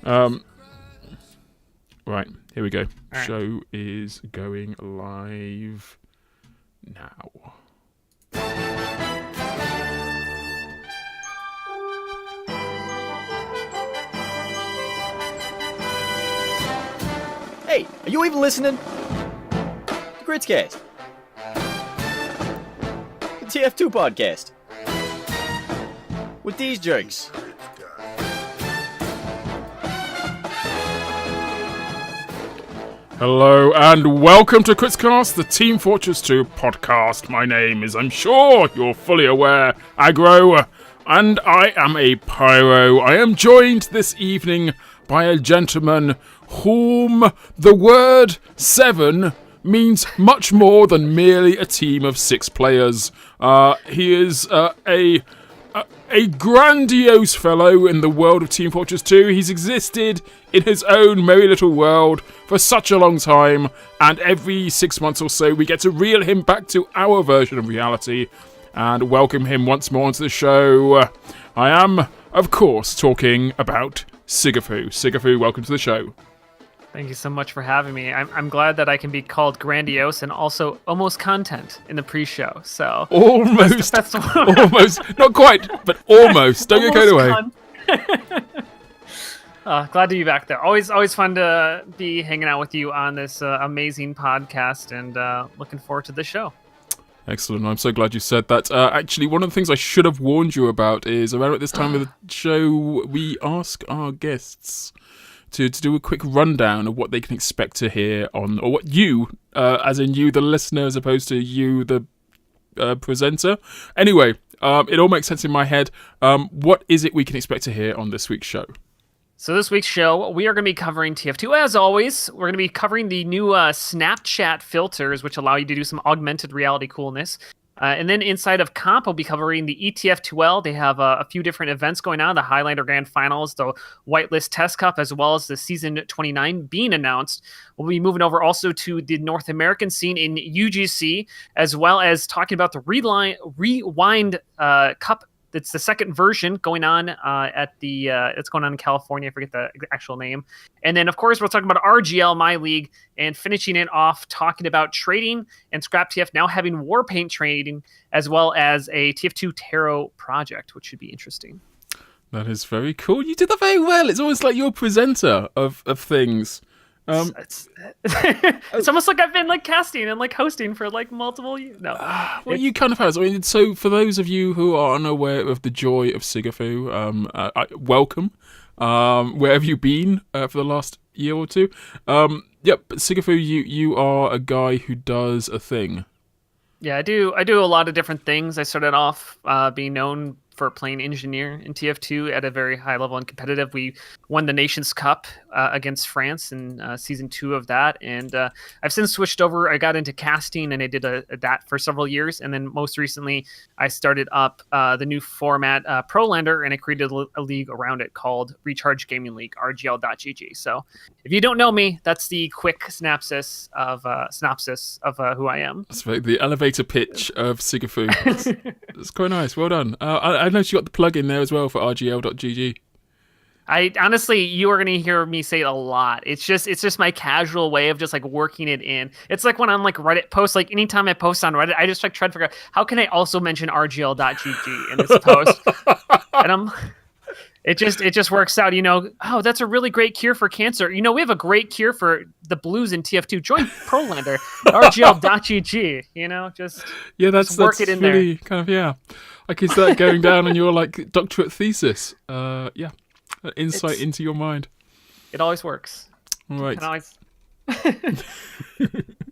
Right, here we go. Right. Show is going live now. Hey, are you even listening? The Gritscast. The TF2 podcast. With these jerks. Hello and welcome to Gritscast, the Team Fortress 2 podcast. My name is, I'm sure you're fully aware, Aggro, and I am a pyro. I am joined this evening by a gentleman whom the word 7 means much more than merely a team of 6 players. He is a grandiose fellow in the world of Team Fortress 2. He's existed in his own merry little world for such a long time, and every 6 months or so we get to reel him back to our version of reality and welcome him once more onto the show. I am, of course, talking about Sigafoo. Sigafoo, welcome to the show. Thank you so much for having me. I'm glad that I can be called grandiose and also almost content in the pre-show. So almost, that's almost, not quite, but almost. Don't get carried away. Glad to be back there. Always fun to be hanging out with you on this amazing podcast, and looking forward to the show. Excellent. I'm so glad you said that. Actually, one of the things I should have warned you about is around at this time of the show, we ask our guests to do a quick rundown of what they can expect to hear on, or what you, as in you, the listener, as opposed to you, the presenter. Anyway, it all makes sense in my head. What is it we can expect to hear on this week's show? So this week's show, we are going to be covering TF2. As always, we're going to be covering the new Snapchat filters, which allow you to do some augmented reality coolness. And then inside of Comp, we'll be covering the ETF2L. They have a few different events going on, the Highlander Grand Finals, the Whitelist Test Cup, as well as the Season 29 being announced. We'll be moving over also to the North American scene in UGC, as well as talking about the Rewind Cup. It's the second version going on it's going on in California. I forget the actual name. And then, of course, we're talking about RGL, my league, and finishing it off talking about trading and Scrap TF now having Warpaint trading, as well as a TF2 Tarot project, which should be interesting. That is very cool. You did that very well. It's almost like you're a presenter of things. It's almost like I've been like casting and like hosting for like multiple years. No, well, you kind of have. I mean, so for those of you who are unaware of the joy of Sigafoo, welcome. Where have you been for the last year or two? Yep, Sigafoo, you are a guy who does a thing. Yeah, I do a lot of different things. I started off being known for playing engineer in TF2 at a very high level and competitive. We won the Nations Cup against France in season 2 of that, and I've since switched over. I got into casting, and I did that for several years, and then most recently I started up the new format Prolander, and I created a league around it called Recharge Gaming League, RGL.GG. So if you don't know me, that's the quick synopsis of who I am. That's right, the elevator pitch of Sigafoo. That's quite nice. Well done. I noticed you got the plug in there as well for RGL.GG. I honestly, you are going to hear me say it a lot. It's just my casual way of just like working it in. It's like when I'm like Reddit posts, like anytime I post on Reddit, I just like try to figure out how can I also mention RGL.GG in this post. And it just works out, oh, that's a really great cure for cancer. We have a great cure for the blues in TF2. Join Prolander, RGL.GG, that's work it in really there. Kind of, yeah. I can start going down on your like doctorate thesis. Insight into your mind. It always works. All right.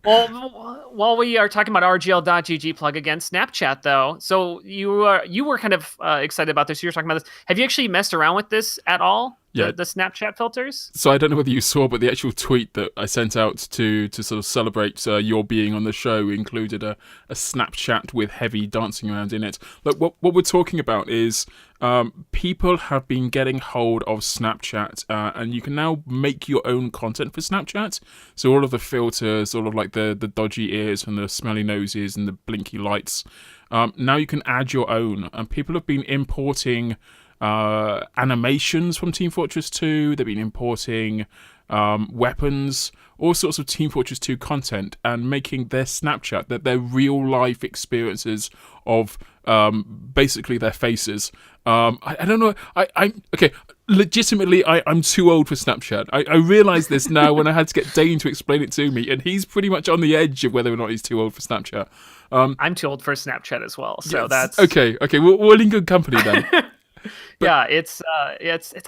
Well, while we are talking about RGL.GG, plug again Snapchat though. So you were kind of excited about this. You were talking about this. Have you actually messed around with this at all? Yeah. The Snapchat filters? So I don't know whether you saw, but the actual tweet that I sent out to sort of celebrate your being on the show included a Snapchat with heavy dancing around in it. Look, what we're talking about is people have been getting hold of Snapchat, and you can now make your own content for Snapchat. So all of the filters, all of like the dodgy ears and the smelly noses and the blinky lights, now you can add your own. And people have been importing animations from Team Fortress 2. They've been importing weapons, all sorts of Team Fortress 2 content, and making their Snapchat, their real life experiences of basically their faces. I don't know. I'm okay. Legitimately, I'm too old for Snapchat. I realise this now when I had to get Dane to explain it to me, and he's pretty much on the edge of whether or not he's too old for Snapchat. I'm too old for Snapchat as well, so yes, that's okay. We're in good company then. yeah, it's I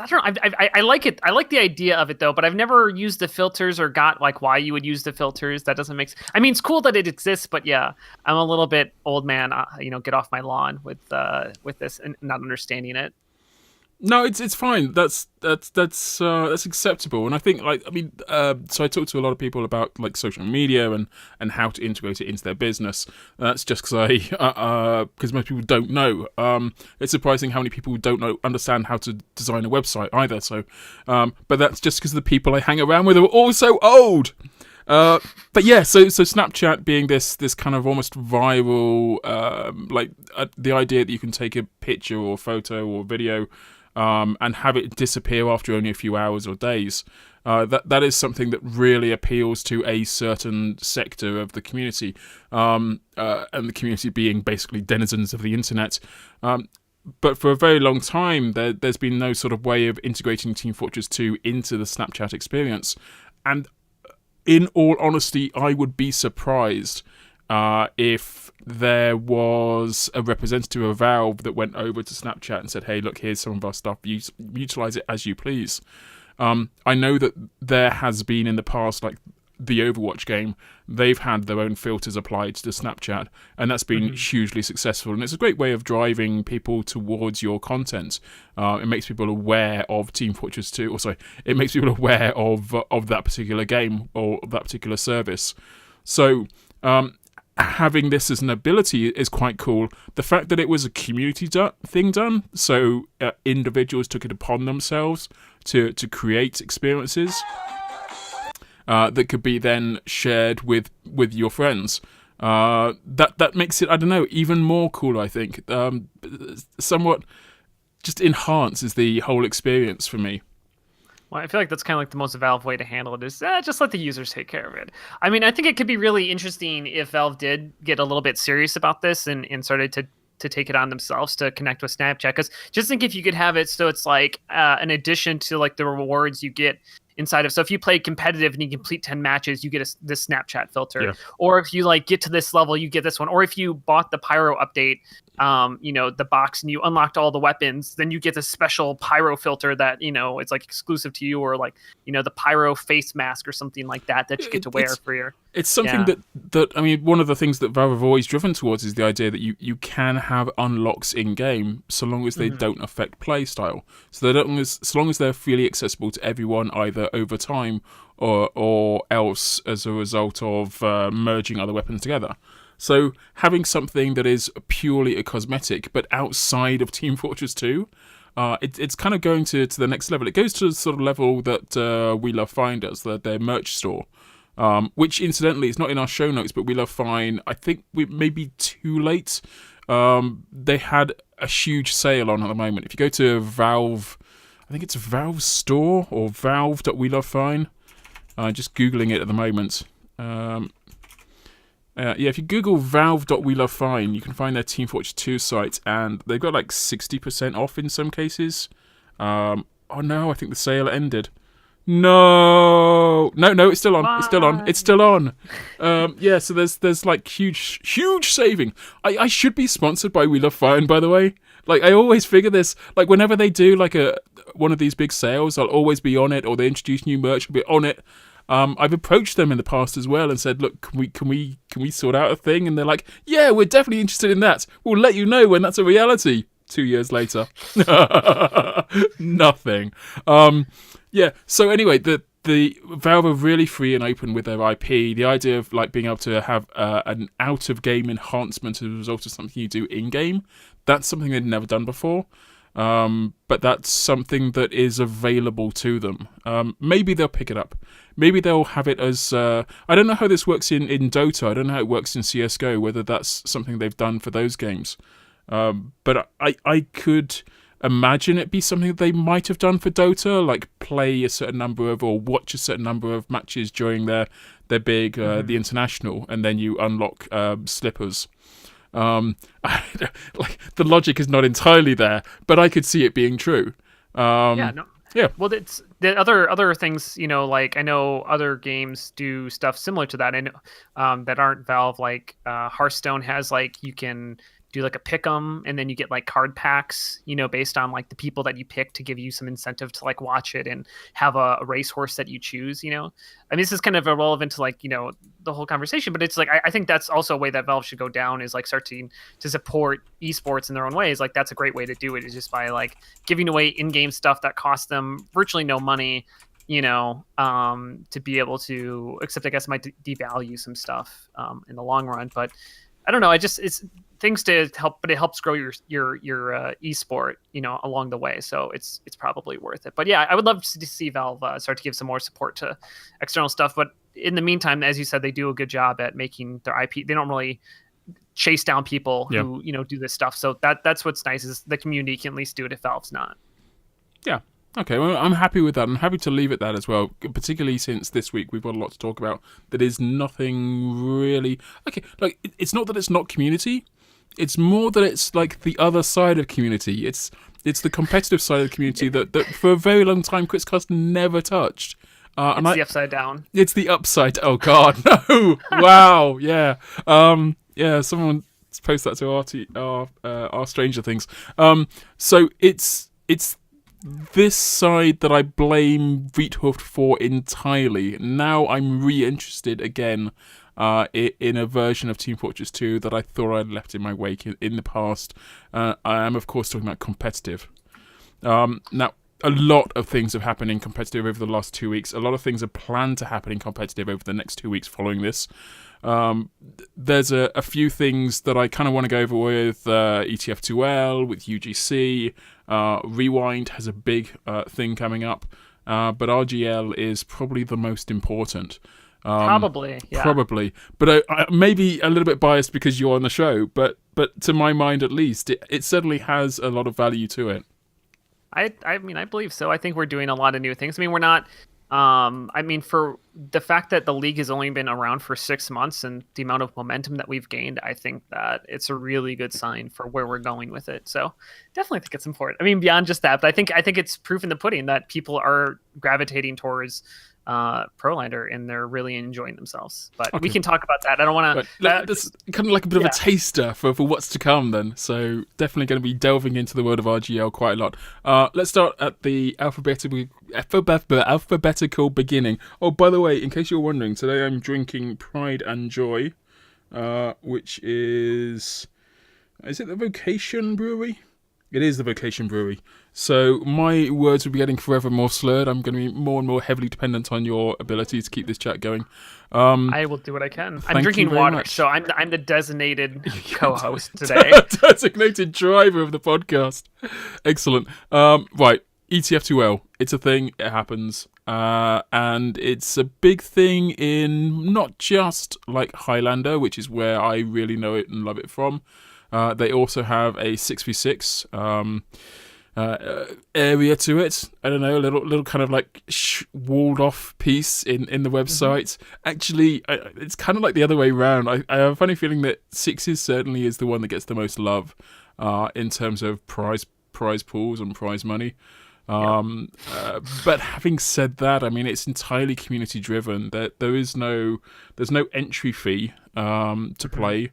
don't know. I like it. I like the idea of it though, but I've never used the filters or got like why you would use the filters. That doesn't make sense. I mean, it's cool that it exists, but yeah, I'm a little bit old man. Get off my lawn with this and not understanding it. No, it's fine. That's acceptable, and I think so I talked to a lot of people about like social media and how to integrate it into their business. That's just because most people don't know. It's surprising how many people don't understand how to design a website either. So, but that's just because the people I hang around with are all so old. But yeah, so Snapchat being this kind of almost viral, the idea that you can take a picture or photo or video. And have it disappear after only a few hours or days. That is something that really appeals to a certain sector of the community, and the community being basically denizens of the internet. But for a very long time, there's been no sort of way of integrating Team Fortress 2 into the Snapchat experience. And in all honesty, I would be surprised if there was a representative of Valve that went over to Snapchat and said, hey, look, here's some of our stuff, utilize it as you please. I know that there has been in the past, like the Overwatch game, they've had their own filters applied to Snapchat, and that's been hugely successful, and it's a great way of driving people towards your content. It makes people aware of Team Fortress 2, it makes people aware of that particular game or that particular service. So, having this as an ability is quite cool. The fact that it was a community thing done, so individuals took it upon themselves to create experiences that could be then shared with your friends. That makes it, I don't know, even more cool, I think. Somewhat just enhances the whole experience for me. Well, I feel like that's kind of like the most Valve way to handle it is just let the users take care of it. I mean, I think it could be really interesting if Valve did get a little bit serious about this and started to take it on themselves to connect with Snapchat. Because just think if you could have it so it's like an addition to like the rewards you get inside of. So if you play competitive and you complete 10 matches, you get this Snapchat filter. Yeah. Or if you like get to this level, you get this one. Or if you bought the Pyro update, the box and you unlocked all the weapons, then you get this special Pyro filter that, it's like exclusive to you, or like, the Pyro face mask or something like that you get to wear for your... It's something that I mean, one of the things that Valve have always driven towards is the idea that you can have unlocks in game so long as they don't affect play style. So long as they're freely accessible to everyone, either over time or else as a result of merging other weapons together. So having something that is purely a cosmetic, but outside of Team Fortress 2, it's kind of going to the next level. It goes to the sort of level that We Love Fine does, their merch store. Which incidentally is not in our show notes, but We Love Fine, I think we may be too late. They had a huge sale on at the moment. If you go to Valve, I think it's Valve Store or Valve.WeLoveFine. Just Googling it at the moment. If you Google Valve.WeLoveFine, you can find their Team Fortress 2 site, and they've got like 60% off in some cases. Oh no, I think the sale ended. No, it's still on. Why? It's still on. So there's like huge saving. I should be sponsored by We Love Fine, by the way. Like, I always figure this, like, whenever they do like one of these big sales, I'll always be on it, or they introduce new merch, I'll be on it. I've approached them in the past as well and said, look, can we sort out a thing? And they're like, yeah, we're definitely interested in that. We'll let you know when that's a reality. 2 years later. Nothing. So anyway, the Valve are really free and open with their IP. The idea of like being able to have an out-of-game enhancement as a result of something you do in-game, that's something they've never done before. But that's something that is available to them. Maybe they'll pick it up. Maybe they'll have it as... I don't know how this works in Dota. I don't know how it works in CSGO, whether that's something they've done for those games. But I could imagine it be something that they might have done for Dota, like play a certain number of or watch a certain number of matches during their big the international, and then you unlock slippers. Like the logic is not entirely there, but I could see it being true. Yeah. Well, it's the other things, like I know other games do stuff similar to that, and that aren't Valve. Like Hearthstone has like you can do like a pick 'em, and then you get like card packs, based on like the people that you pick to give you some incentive to like watch it and have a racehorse that you choose. I mean, this is kind of irrelevant to like the whole conversation, but it's like I think that's also a way that Valve should go down, is like starting to support esports in their own ways. Like that's a great way to do it, is just by like giving away in-game stuff that costs them virtually no money, to be able to, except I guess it might devalue some stuff in the long run. But I don't know. It's things to help, but it helps grow your esport, along the way. So it's probably worth it. But yeah, I would love to see Valve start to give some more support to external stuff. But in the meantime, as you said, they do a good job at making their IP. They don't really chase down people who do this stuff. So that's what's nice, is the community can at least do it if Valve's not. Yeah. Okay, well, I'm happy with that. I'm happy to leave it that as well, particularly since this week we've got a lot to talk about that is nothing really... Okay, like, it's not that it's not community, it's more that it's, like, the other side of community. It's the competitive side of the community that for a very long time Quizcast never touched. It's the upside down. It's the upside... Oh, God, no! Wow, yeah. Yeah, someone post that to our Stranger Things. So it's this side that I blame Riethoft for entirely. Now I'm re-interested again in a version of Team Fortress 2 that I thought I'd left in my wake in the past. I am, of course, talking about competitive. Now, a lot of things have happened in competitive over the last 2 weeks. A lot of things are planned to happen in competitive over the next 2 weeks following this. There's a few things that I kind of want to go over with ETF2L, with UGC. Rewind has a big thing coming up, but RGL is probably the most important. Probably. But I maybe a little bit biased because you're on the show, but to my mind at least, it certainly has a lot of value to it. I mean, I believe so. I think we're doing a lot of new things. I mean, we're not... for the fact that the league has only been around for 6 months and the amount of momentum that we've gained, I think that it's a really good sign for where we're going with it. So definitely think it's important. I mean, beyond just that, but I think it's proof in the pudding that people are gravitating towards Prolander and they're really enjoying themselves. But we can talk about that. I don't want to... That's kind of like a bit of a taster for what's to come then. So definitely going to be delving into the world of RGL quite a lot. Let's start at the alphabetical beginning. Oh, by the way, in case you're wondering, today I'm drinking Pride and Joy, which is it the Vocation Brewery? It is the Vocation Brewery. So my words will be getting forever more slurred. I'm going to be more and more heavily dependent on your ability to keep this chat going. I will do what I can. I'm drinking water, much. So I'm the designated co-host today. Designated driver of the podcast. Excellent. Right, ETF2L. It's a thing. It happens. And it's a big thing in not just like Highlander, which is where I really know it and love it from. They also have a 6v6 area to it. I don't know, a little kind of like walled off piece in the website. Actually, it's kind of like the other way around. I have a funny feeling that sixes certainly is the one that gets the most love in terms of prize pools and prize money. But having said that, I mean, it's entirely community driven. There's no entry fee to play.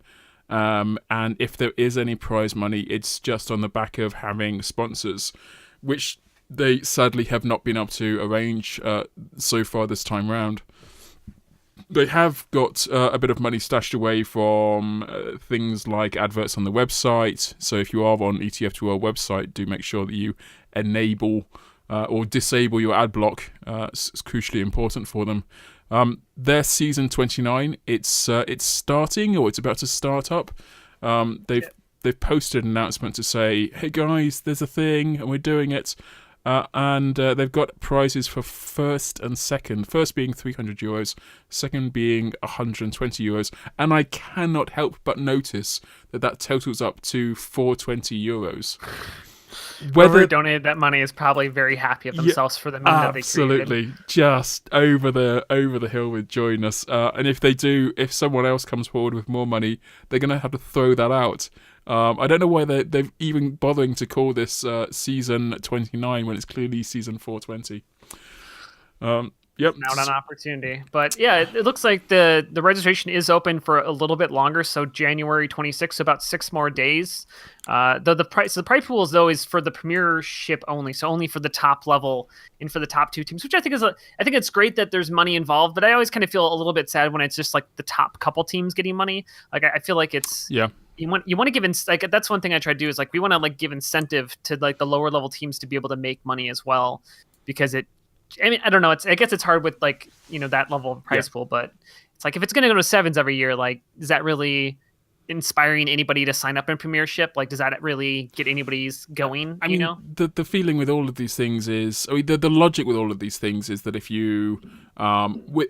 And if there is any prize money, it's just on the back of having sponsors, which they sadly have not been able to arrange so far this time round. They have got a bit of money stashed away from things like adverts on the website. So if you are on ETF2L website, do make sure that you enable or disable your ad block. It's crucially important for them. Their season 29, it's starting, or it's about to start up. They've posted an announcement to say, hey guys, there's a thing and we're doing it. And they've got prizes for first and second. First being €300, second being €120. And I cannot help but notice that totals up to €420. whoever donated that money is probably very happy of themselves for the meme that they created. Absolutely, just over the hill with joyness. And if someone else comes forward with more money, they're going to have to throw that out. I don't know why they're even bothering to call this season 29 when it's clearly season 420. Yep. Out on opportunity. But yeah, it looks like the registration is open for a little bit longer, so January 26th, so about 6 more days. The prize pools though is for the premiership only, so only for the top level and for the top 2 teams, which I think it's great that there's money involved, but I always kind of feel a little bit sad when it's just like the top couple teams getting money. Like I feel like it's You want to give that's one thing I try to do is like we want to like give incentive to like the lower level teams to be able to make money as well, because I don't know. I guess it's hard with like, that level of prize pool, but it's like if it's going to go to 7s every year, like, is that really inspiring anybody to sign up in Premiership? Like, does that really get anybody's going? I mean, the feeling with all of these things is, the logic with all of these things is that if you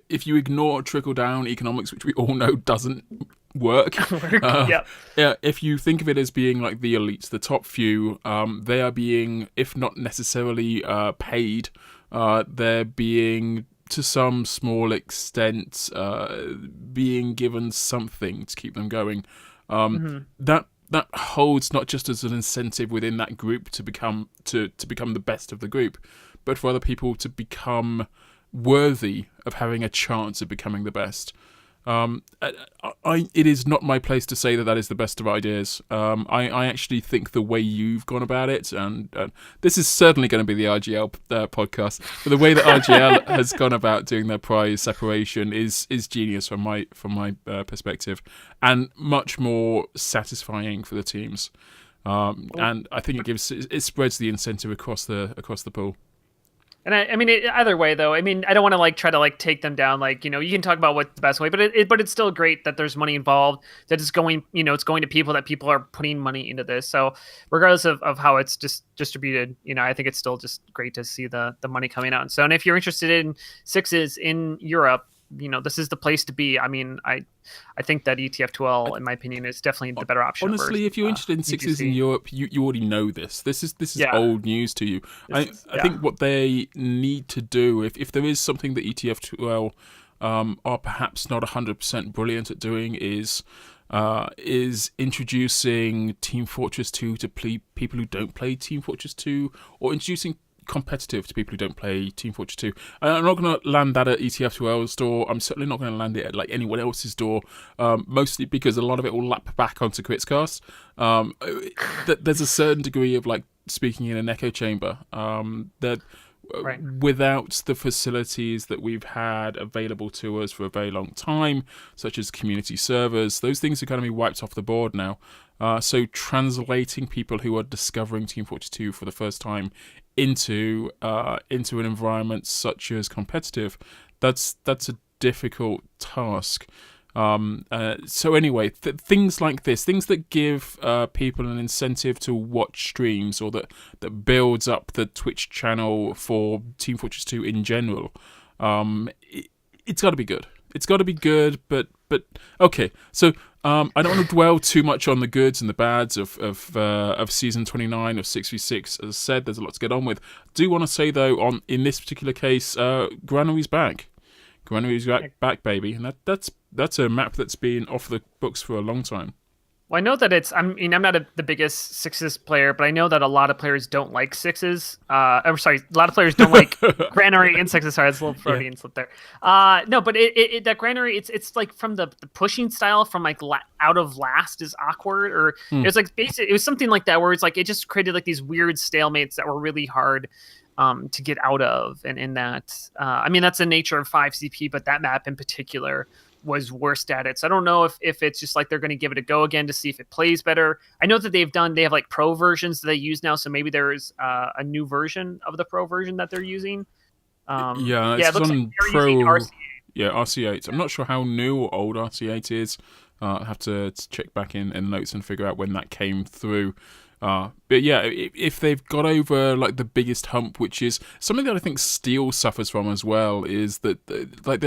ignore trickle down economics, which we all know doesn't work. If you think of it as being like the elites, the top few, they are being, if not necessarily paid, they're being, to some small extent, being given something to keep them going. That holds not just as an incentive within that group to become the best of the group, but for other people to become worthy of having a chance of becoming the best. It is not my place to say that is the best of ideas. I actually think the way you've gone about it, and this is certainly going to be the RGL podcast, but the way that RGL has gone about doing their prize separation is genius from my perspective, and much more satisfying for the teams. And I think it spreads the incentive across the pool. And I mean, either way, though, I mean, I don't want to like try to like take them down. Like, you can talk about what's the best way, but it's still great that there's money involved. That it's going, it's going to people, that people are putting money into this. So regardless of how it's just distributed, I think it's still just great to see the money coming out. So, and if you're interested in 6s in Europe, this is the place to be. I mean, I think that ETF2L, in my opinion, is definitely the better option. Honestly, if you're interested in 6s in Europe, you already know this. This is old news to you. I think what they need to do, if there is something that ETF2L are perhaps not 100% brilliant at doing, is introducing Team Fortress 2 to people who don't play Team Fortress 2, or introducing competitive to people who don't play Team Fortress 2. I'm not going to land that at ETF2L's door. I'm certainly not going to land it at like anyone else's door, mostly because a lot of it will lap back onto Quitscast. There's a certain degree of like speaking in an echo chamber that without the facilities that we've had available to us for a very long time, such as community servers, those things are going to be wiped off the board now. So translating people who are discovering Team Fortress 2 for the first time into an environment such as competitive, that's a difficult task. So anyway, things like this, things that give people an incentive to watch streams, or that builds up the Twitch channel for Team Fortress 2 in general, it's got to be good. It's got to be good, but okay. So I don't want to dwell too much on the goods and the bads of season 29 of 6v6. As I said, there's a lot to get on with. I do want to say though, in this particular case, Granary's back. Granary's back, baby, and that's a map that's been off the books for a long time. Well, I know that I'm not the biggest 6s player, but I know that a lot of players don't like 6s. A lot of players don't like Granary and 6s. Sorry, that's a little Freudian slip there. No, but that Granary, it's like from the pushing style from like out of last is awkward, or it was like it was something like that where it's like it just created like these weird stalemates that were really hard to get out of, and in that, I mean, that's the nature of 5CP, but that map in particular was worst at it. So I don't know if it's just like they're going to give it a go again to see if it plays better. I know that they have like pro versions that they use now, so maybe there's a new version of the pro version that they're using. It's on pro. RC8. Yeah, RC8. I'm not sure how new or old RC8 is. I'll have to check back in notes and figure out when that came through. But yeah, if they've got over like the biggest hump, which is something that I think Steel suffers from as well, is that like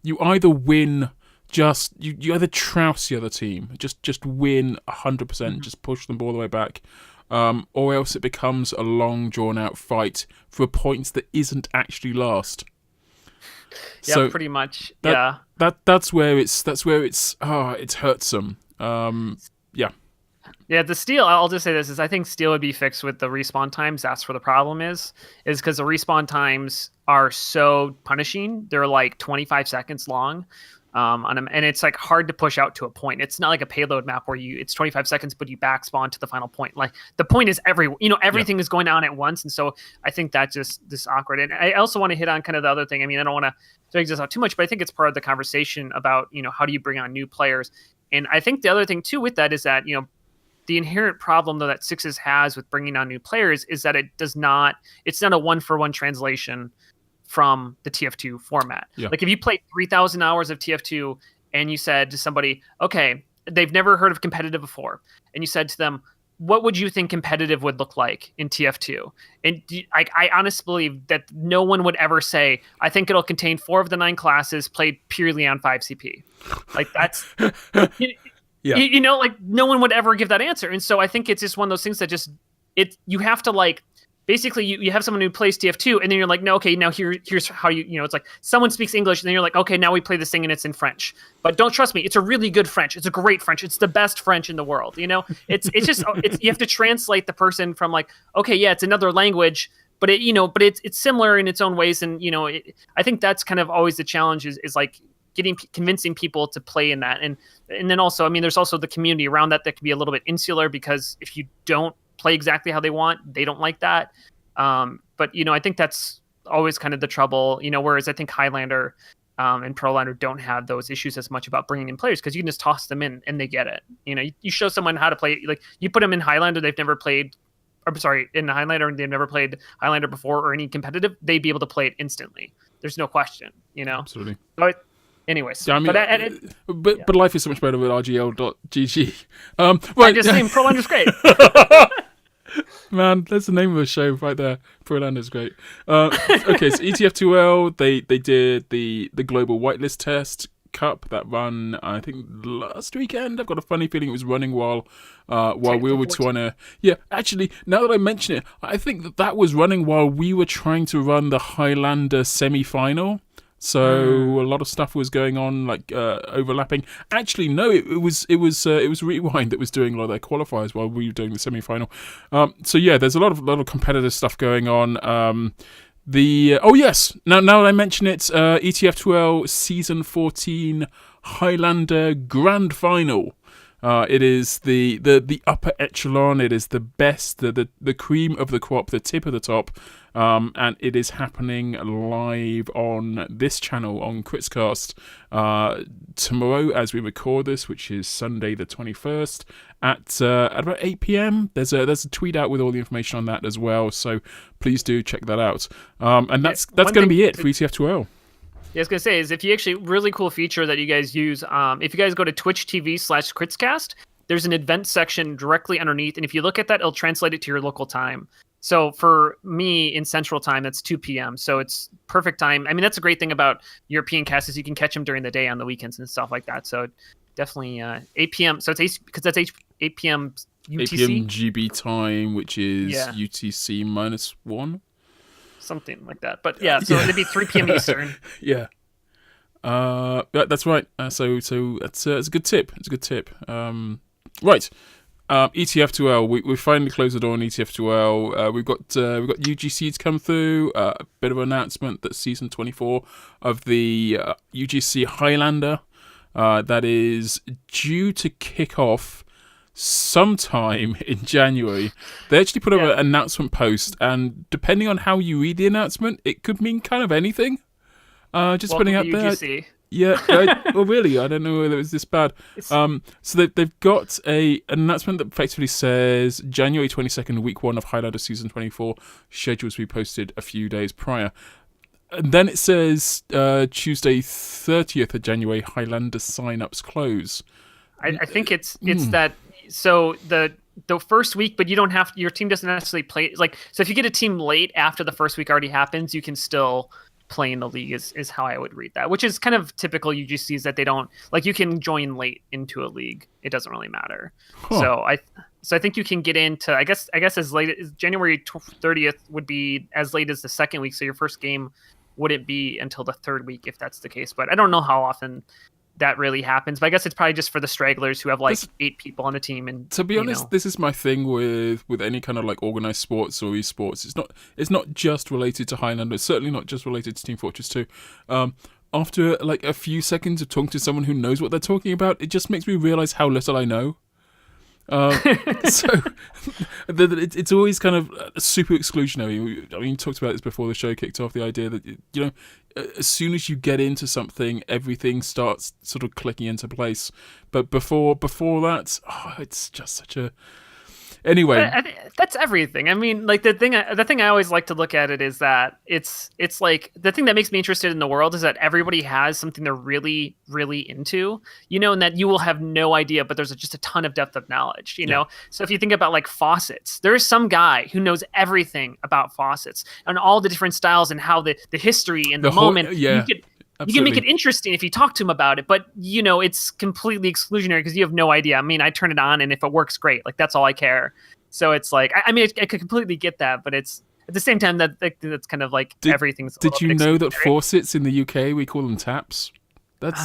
you either win, you either trouse the other team, just win 100%, just push them all the way back, or else it becomes a long, drawn-out fight for a point that isn't actually last. Yeah, So pretty much. That's where it's it's hurtsome. Yeah. Yeah, the steal, I'll just say this, is I think steal would be fixed with the respawn times. That's where the problem is because the respawn times are so punishing. They're like 25 seconds long on them, and it's like hard to push out to a point. It's not like a payload map where it's 25 seconds, but you back spawn to the final point. Like the point is everything is going on at once. And so I think that's just this awkward. And I also want to hit on kind of the other thing. I mean, I don't want to drag this out too much, but I think it's part of the conversation about, how do you bring on new players? And I think the other thing too with that is that, the inherent problem though that Sixes has with bringing on new players is that it's not a 1-for-1 translation from the TF2 format. Yeah. Like if you played 3,000 hours of TF2 and you said to somebody, okay, they've never heard of competitive before, and you said to them, what would you think competitive would look like in TF2? And I honestly believe that no one would ever say, I think it'll contain 4 of the 9 classes played purely on 5 CP. Like that's... Yeah. Like no one would ever give that answer. And so I think it's just one of those things that you have to like, basically you have someone who plays TF2 and then you're like, no, okay, now here's how it's like someone speaks English and then you're like, okay, now we play this thing and it's in French. But don't trust me, it's a really good French. It's a great French. It's the best French in the world. It's just, you have to translate the person from like, okay, yeah, it's another language, but it's similar in its own ways. And, I think that's kind of always the challenge is like, convincing people to play in that. And then also, I mean, there's also the community around that can be a little bit insular because if you don't play exactly how they want, they don't like that. But, I think that's always kind of the trouble, whereas I think Highlander and Prolander don't have those issues as much about bringing in players because you can just toss them in and they get it. You show someone how to play, like you put them in Highlander, in Highlander, and they've never played Highlander before or any competitive, they'd be able to play it instantly. There's no question, Absolutely. But anyways, yeah, I mean, but life is so much better with RGL.GG. Right, I'm just saying Prolander's great. Man, that's the name of the show right there. Prolander's great. Okay, so ETF2L, they did the global whitelist test cup that run, I think, last weekend. I've got a funny feeling it was running while we were trying to... Yeah, actually, now that I mention it, I think that was running while we were trying to run the Highlander semi-final. So a lot of stuff was going on, like overlapping. Actually, no, it was Rewind that was doing a lot of their qualifiers while we were doing the semi-final. So yeah, there's a lot of competitive stuff going on. Oh yes, now that I mention it, ETF2L Season 14 Highlander Grand Final. It is the upper echelon. It is the best, the cream of the crop, the tip of the top. And it is happening live on this channel on Critscast tomorrow as we record this, which is Sunday the 21st at about 8 p.m. There's a tweet out with all the information on that as well, so please do check that out. And that's going to be it for ETF2L. Yeah, I was going to say is if you actually really cool feature that you guys use, if you guys go to twitch.tv/Critscast, there's an event section directly underneath, and if you look at that, it'll translate it to your local time. So for me in Central Time, that's 2 p.m. So it's perfect time. I mean, that's a great thing about European casts is you can catch them during the day on the weekends and stuff like that. So definitely 8 p.m. So it's because that's 8 p.m. UTC. 8 p.m. GB time, which is UTC -1. Something like that. But yeah, so it'd be 3 p.m. Eastern. Yeah. That's right. So that's it's a good tip. It's a good tip. Right. ETF2L. We finally closed the door on ETF2L. We've got UGC to come through. A bit of an announcement that season 24 of the UGC Highlander that is due to kick off sometime in January. They actually put up an announcement post, and depending on how you read the announcement, it could mean kind of anything. Just putting out there. UGC. Yeah, well, really, I don't know whether it was this bad. So they've got an announcement that effectively says January 22nd, week 1 of Highlander season 24, schedules to be posted a few days prior. And then it says Tuesday 30th of January, Highlander sign-ups close. I think it's that. So the first week, but you don't have your team doesn't necessarily play like. So if you get a team late after the first week already happens, you can still play in the league is how I would read that, which is kind of typical UGCs that they don't like. You can join late into a league; it doesn't really matter. Huh. So So I think you can get into, I guess as late as January 30th would be as late as the second week. So your first game wouldn't be until the third week if that's the case. But I don't know how often that really happens. But I guess it's probably just for the stragglers who have like 8 people on a team. And to be honest, this is my thing with any kind of like organized sports or esports. It's not just related to Highlander. It's certainly not just related to Team Fortress 2. After like a few seconds of talking to someone who knows what they're talking about, it just makes me realize how little I know. So it's always kind of super exclusionary. I mean, you talked about this before the show kicked off, the idea that, you know, as soon as you get into something, everything starts sort of clicking into place. But before that, it's just such a... Anyway, that's everything. I mean, like the thing I always like to look at it is that it's like the thing that makes me interested in the world is that everybody has something they're really, really into, you know, and that you will have no idea, but there's just a ton of depth of knowledge, you know? So if you think about like faucets, there is some guy who knows everything about faucets and all the different styles and how the history and the moment. You can make it interesting if you talk to him about it, but, you know, it's completely exclusionary because you have no idea. I mean, I turn it on, and if it works, great. Like, that's all I care. So it's like, I mean, I could completely get that, but it's at the same time that's kind of like everything's. Did you know that faucets in the UK, we call them taps? That's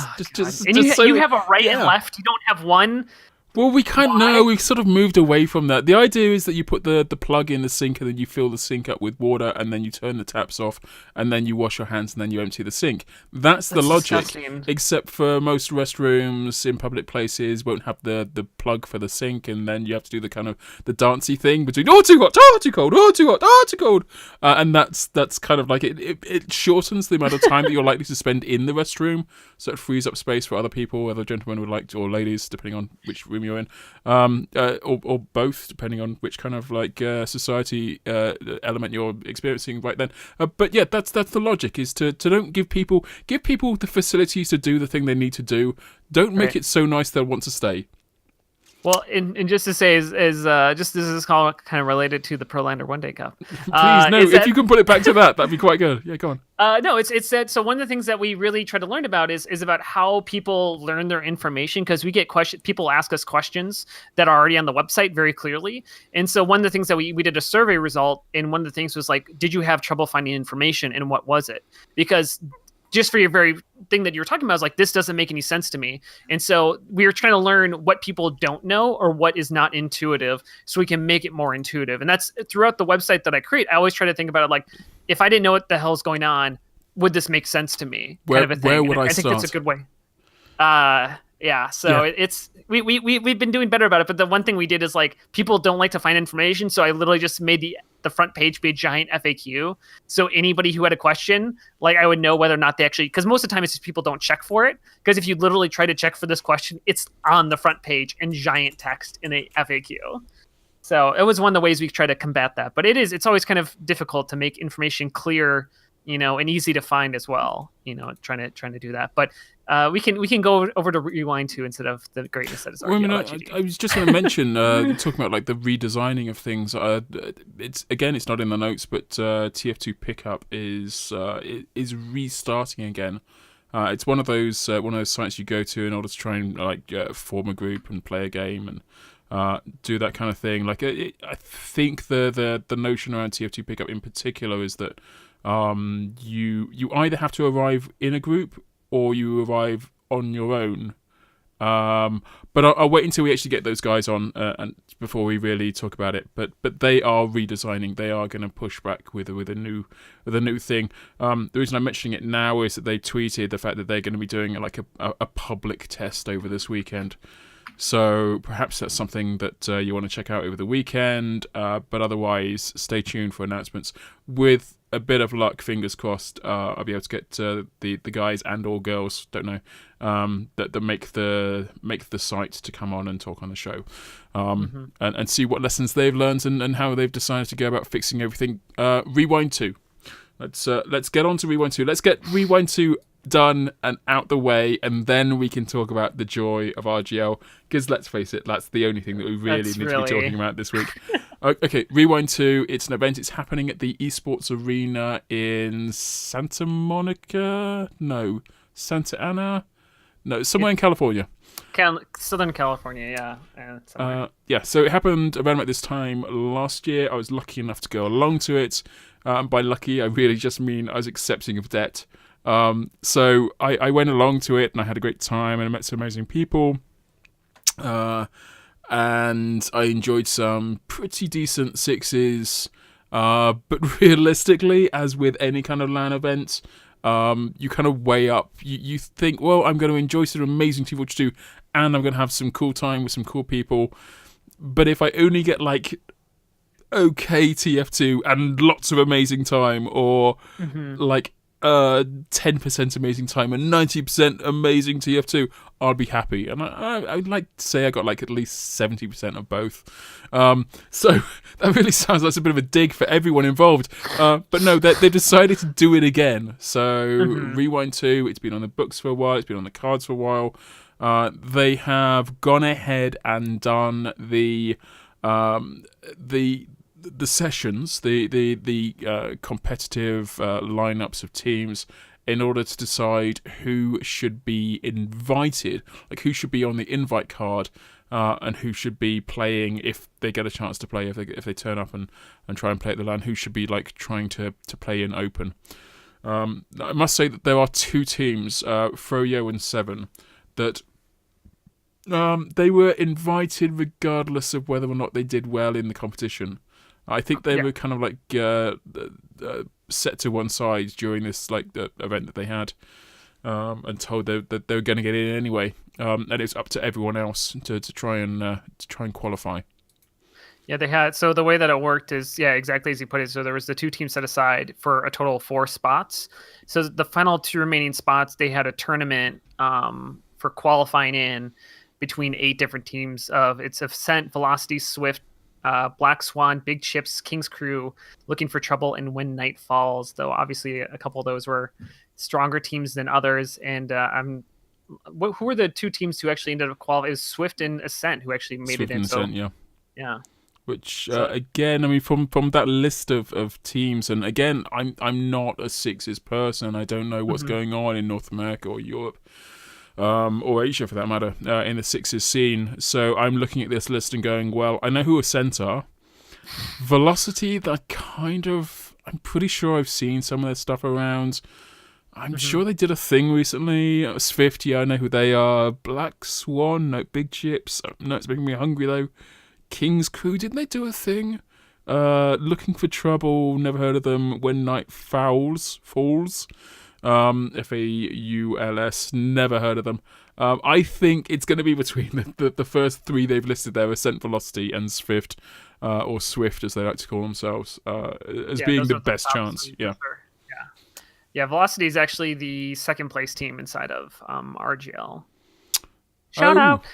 and you have a right and left. You don't have one. Well, we can't know. We've sort of moved away from that. The idea is that you put the plug in the sink and then you fill the sink up with water and then you turn the taps off and then you wash your hands and then you empty the sink. That's the logic. Disgusting. Except for most restrooms in public places won't have the plug for the sink, and then you have to do the kind of the dancey thing between too hot, too cold, too hot, too cold. And that's kind of like it shortens the amount of time that you're likely to spend in the restroom, so it frees up space for other people, other gentlemen would like to, or ladies, depending on which room you're in, or both, depending on which kind of like society element you're experiencing right then. But yeah, that's the logic, is to don't give people the facilities to do the thing they need to do. Don't make it so nice they'll want to stay. Well, and just to say, is just this is kind of related to the Prolander One Day Cup. Please, no, if you can put it back to that'd be quite good. Yeah, go on. No, it's that. So one of the things that we really try to learn about is about how people learn their information, because we get people ask us questions that are already on the website very clearly. And so one of the things that we did a survey result, and one of the things was like, did you have trouble finding information, and what was it? Because just for your very thing that you were talking about, is like, this doesn't make any sense to me. And so we were trying to learn what people don't know or what is not intuitive, so we can make it more intuitive. And that's throughout the website that I create. I always try to think about it like, if I didn't know what the hell's going on, would this make sense to me? Where kind of a thing. Where would I think start? that's a good way. It's we've been doing better about it. But the one thing we did is like, people don't like to find information, so I literally just made the front page be a giant FAQ. So anybody who had a question, like, I would know whether or not they actually, because most of the time it's just people don't check for it. Because if you literally try to check for this question, it's on the front page in giant text in a FAQ. So it was one of the ways we try to combat that. But it's always kind of difficult to make information clear, you know, and easy to find as well, you know, trying to do that. But we can go over to Rewind 2 instead of the greatness that is RGL. Well, I was just going to mention, talking about like the redesigning of things. It's not in the notes, but TF2 Pickup is restarting again. It's one of those sites you go to in order to try and form a group and play a game and do that kind of thing. Like I think the notion around TF2 Pickup in particular is that you either have to arrive in a group or you arrive on your own. But I'll wait until we actually get those guys on and before we really talk about it. But they are redesigning. They are going to push back with a new thing. The reason I'm mentioning it now is that they tweeted the fact that they're going to be doing like a public test over this weekend. So perhaps that's something that you want to check out over the weekend. But otherwise, stay tuned for announcements. With a bit of luck, fingers crossed, I'll be able to get the guys and or girls, don't know, that make the site to come on and talk on the show, and see what lessons they've learned and how they've decided to go about fixing everything. Rewind 2. Let's get on to Rewind 2. Let's get Rewind 2 done and out the way, and then we can talk about the joy of RGL, because let's face it, that's the only thing that we really need to be talking about this week. Okay, Rewind 2, it's an event. It's happening at the Esports Arena in Santa Ana. No, somewhere in California. Southern California, Yeah, so it happened around about this time last year. I was lucky enough to go along to it. And by lucky, I really just mean I was accepting of debt. So I went along to it, and I had a great time, and I met some amazing people. And I enjoyed some pretty decent sixes. But realistically, as with any kind of LAN event, you kind of weigh up. You think, well, I'm going to enjoy some amazing TF2 2, and I'm going to have some cool time with some cool people. But if I only get like okay TF2 and lots of amazing time, or like 10% amazing time and 90% amazing TF2, I'll be happy. And I'd like to say I got like at least 70% of both. So that really sounds like a bit of a dig for everyone involved. But no, they decided to do it again. So Rewind 2, it's been on the books for a while, it's been on the cards for a while. They have gone ahead and done the sessions, the competitive lineups of teams, in order to decide who should be invited, like who should be on the invite card, and who should be playing if they get a chance to play, if they turn up and try and play at the LAN, who should be like trying to play in open. I must say that there are two teams, Froyo and Seven, that they were invited regardless of whether or not they did well in the competition. I think they were kind of like set to one side during this like the event that they had, and told that they were going to get in anyway, and it's up to everyone else to try and qualify. Yeah, they had. So the way that it worked is, exactly as you put it. So there was the two teams set aside for a total of 4 spots. So the final 2 remaining spots, they had a tournament for qualifying in between 8 different teams. It's Ascent, Velocity, Swift, Black Swan, Big Chips, King's Crew, Looking for Trouble, and When Night Falls. Though obviously a couple of those were stronger teams than others. And who were the 2 teams who actually ended up qualifying? It was Swift and Ascent who actually made Swift it in. And Ascent, yeah. Which again, I mean, from that list of teams, and again, I'm not a sixes person. I don't know what's going on in North America or Europe, or Asia for that matter, in the sixes scene. So I'm looking at this list and going, well, I know who Ascent are. Velocity, I'm pretty sure I've seen some of their stuff around. I'm sure they did a thing recently. Swift, I know who they are. Black Swan, no. Big Chips, no, it's making me hungry though. King's Crew, didn't they do a thing? Looking for Trouble, never heard of them. When Night Falls, F-A-U-L-S, never heard of them. I think it's going to be between the first 3 they've listed there, Ascent, Velocity, and Swift, or Swift as they like to call themselves, as being the best chance. Yeah, Velocity is actually the second place team inside of RGL. Shout out.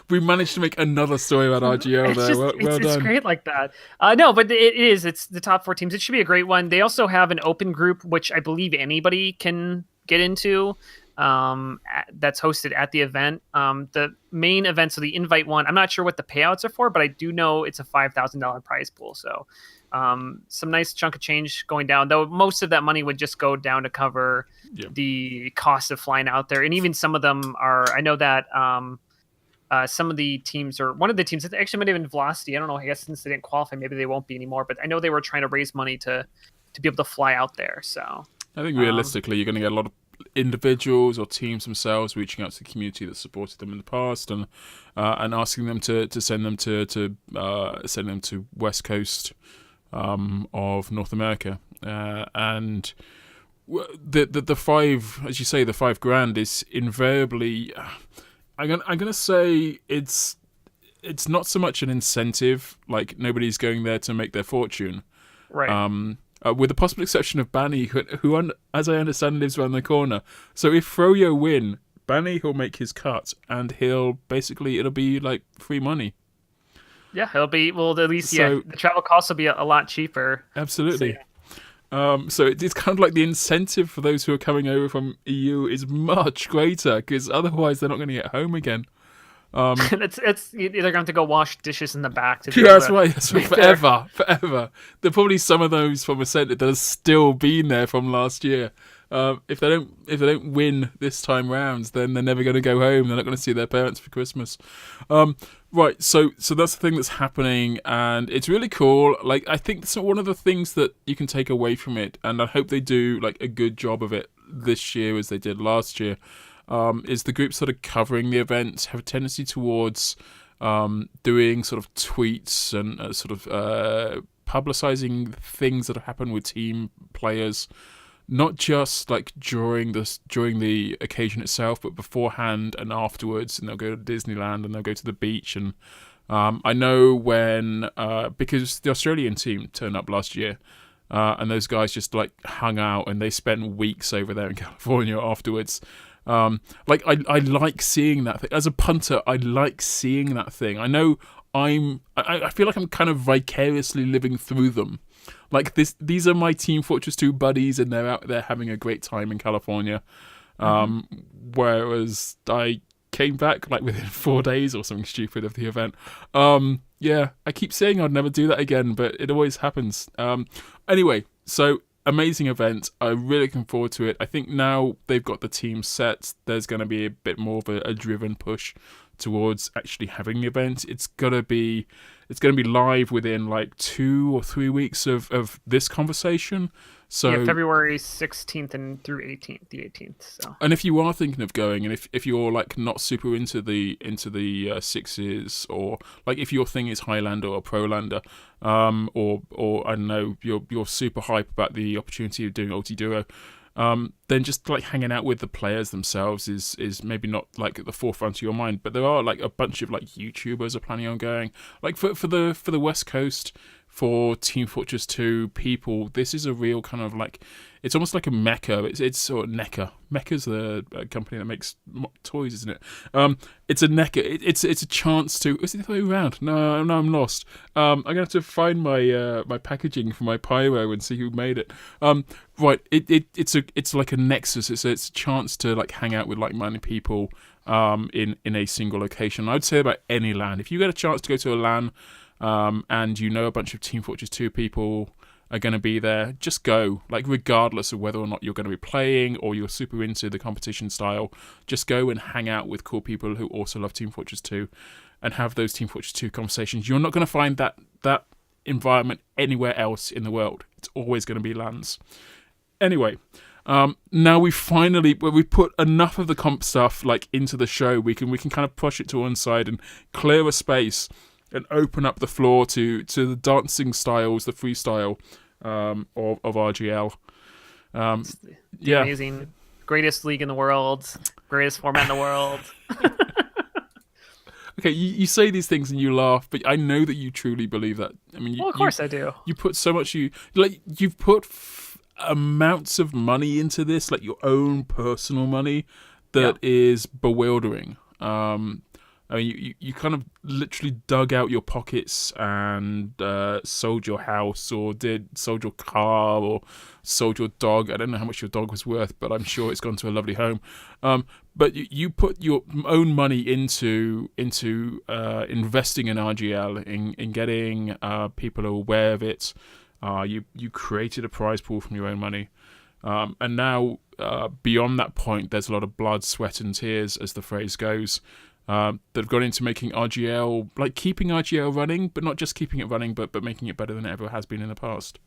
we managed to make another story about RGL there. Well done. It's great like that. No, but it's the top 4 teams. It should be a great one. They also have an open group, which I believe anybody can get into, that's hosted at the event. The main event, so the invite one, I'm not sure what the payouts are for, but I do know it's a $5,000 prize pool. So some nice chunk of change going down, though most of that money would just go down to cover the cost of flying out there. And even some of them are, I know that some of the teams, or one of the teams, it actually might have been Velocity, I don't know, I guess since they didn't qualify, maybe they won't be anymore, but I know they were trying to raise money to be able to fly out there. So I think realistically you're going to get a lot of individuals or teams themselves reaching out to the community that supported them in the past, and asking them to send them to West Coast of North America, and the 5, as you say, the $5,000 is invariably, I'm gonna say it's not so much an incentive, like nobody's going there to make their fortune, right? With the possible exception of Banny, who as I understand lives around the corner. So if Froyo win, Banny will make his cut, and it'll be like free money. Yeah, it'll be, well, at least, the travel costs will be a lot cheaper. Absolutely. So it's kind of like the incentive for those who are coming over from EU is much greater, because otherwise they're not going to get home again. It's they're going to have to go wash dishes in the back to. Yeah, that's right. That's right. Forever. There'll probably some of those from a centre that have still been there from last year. If they don't win this time round, then they're never going to go home. They're not going to see their parents for Christmas. Right. So that's the thing that's happening, and it's really cool. Like, I think that's one of the things that you can take away from it, and I hope they do like a good job of it this year as they did last year. Is the group sort of covering the events have a tendency towards doing sort of tweets and sort of publicizing things that have happened with team players, not just like during the occasion itself, but beforehand and afterwards. And they'll go to Disneyland and they'll go to the beach. And I know when because the Australian team turned up last year. And those guys just like hung out and they spent weeks over there in California afterwards. Like I like seeing that thing. As a punter, I like seeing that thing. I know I feel like I'm kind of vicariously living through them. Like these are my Team Fortress 2 buddies, and they're out there having a great time in California. Whereas I came back like within 4 days or something stupid of the event. Yeah, I keep saying I'd never do that again, but it always happens. Anyway, so amazing event. I'm really looking forward to it. I think now they've got the team set, there's going to be a bit more of a driven push towards actually having the event. It's going to be live within like 2 or 3 weeks of this conversation. So yeah, February 16th and through 18th, the 18th. So. And if you are thinking of going, and if you're like not super into the sixes, or like if your thing is Highlander or Prolander, or I don't know, you're super hype about the opportunity of doing Ulti Duo, then just like hanging out with the players themselves is maybe not like at the forefront of your mind. But there are like a bunch of like YouTubers are planning on going. Like for the West Coast, for Team Fortress 2 people, this is a real kind of like, it's almost like a mecca. It's sort of NECA. Mecca's the company that makes toys, isn't it? It's a NECA. It's a chance to. Is it the other way around? No, I'm lost. I'm gonna have to find my my packaging for my pyro and see who made it. Right. It's like a nexus. It's a chance to like hang out with like-minded people in a single location. I'd say about any LAN. If you get a chance to go to a LAN, and you know a bunch of Team Fortress 2 people are going to be there, just go. Like, regardless of whether or not you're going to be playing or you're super into the competition style, just go and hang out with cool people who also love Team Fortress 2 and have those Team Fortress 2 conversations. You're not going to find that environment anywhere else in the world. It's always going to be LANs. Anyway, now we've put enough of the comp stuff like into the show. We can kind of push it to one side and clear a space and open up the floor to the dancing styles, the freestyle of RGL. Yeah, amazing, greatest league in the world, greatest format in the world. Okay, you say these things and you laugh, but I know that you truly believe that. I mean, well, of course I do. You put so much. You've put amounts of money into this, like your own personal money, that is bewildering. I mean, you kind of literally dug out your pockets and sold your house, or sold your car, or sold your dog. I don't know how much your dog was worth, but I'm sure it's gone to a lovely home. But you put your own money into investing in RGL, in getting people aware of it. You created a prize pool from your own money. And now, beyond that point, there's a lot of blood, sweat, and tears, as the phrase goes, that have gone into making RGL, like keeping RGL running, but not just keeping it running, but making it better than it ever has been in the past.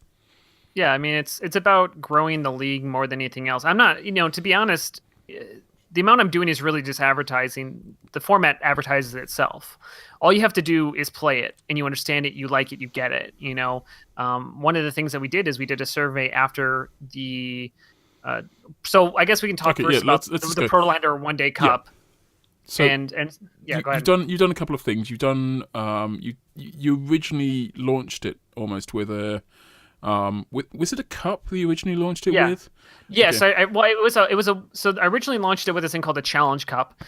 Yeah, I mean, it's about growing the league more than anything else. I'm not, to be honest, the amount I'm doing is really just advertising. The format advertises itself. All you have to do is play it, and you understand it, you like it, you get it. One of the things that we did is we did a survey after the. So I guess we can talk first about the Prolander One Day Cup. Yeah. So go ahead. You've done a couple of things. You've done you originally launched it almost with a was it a cup that you originally launched it with? Yes, okay. So I originally launched it with this thing called the Challenge Cup,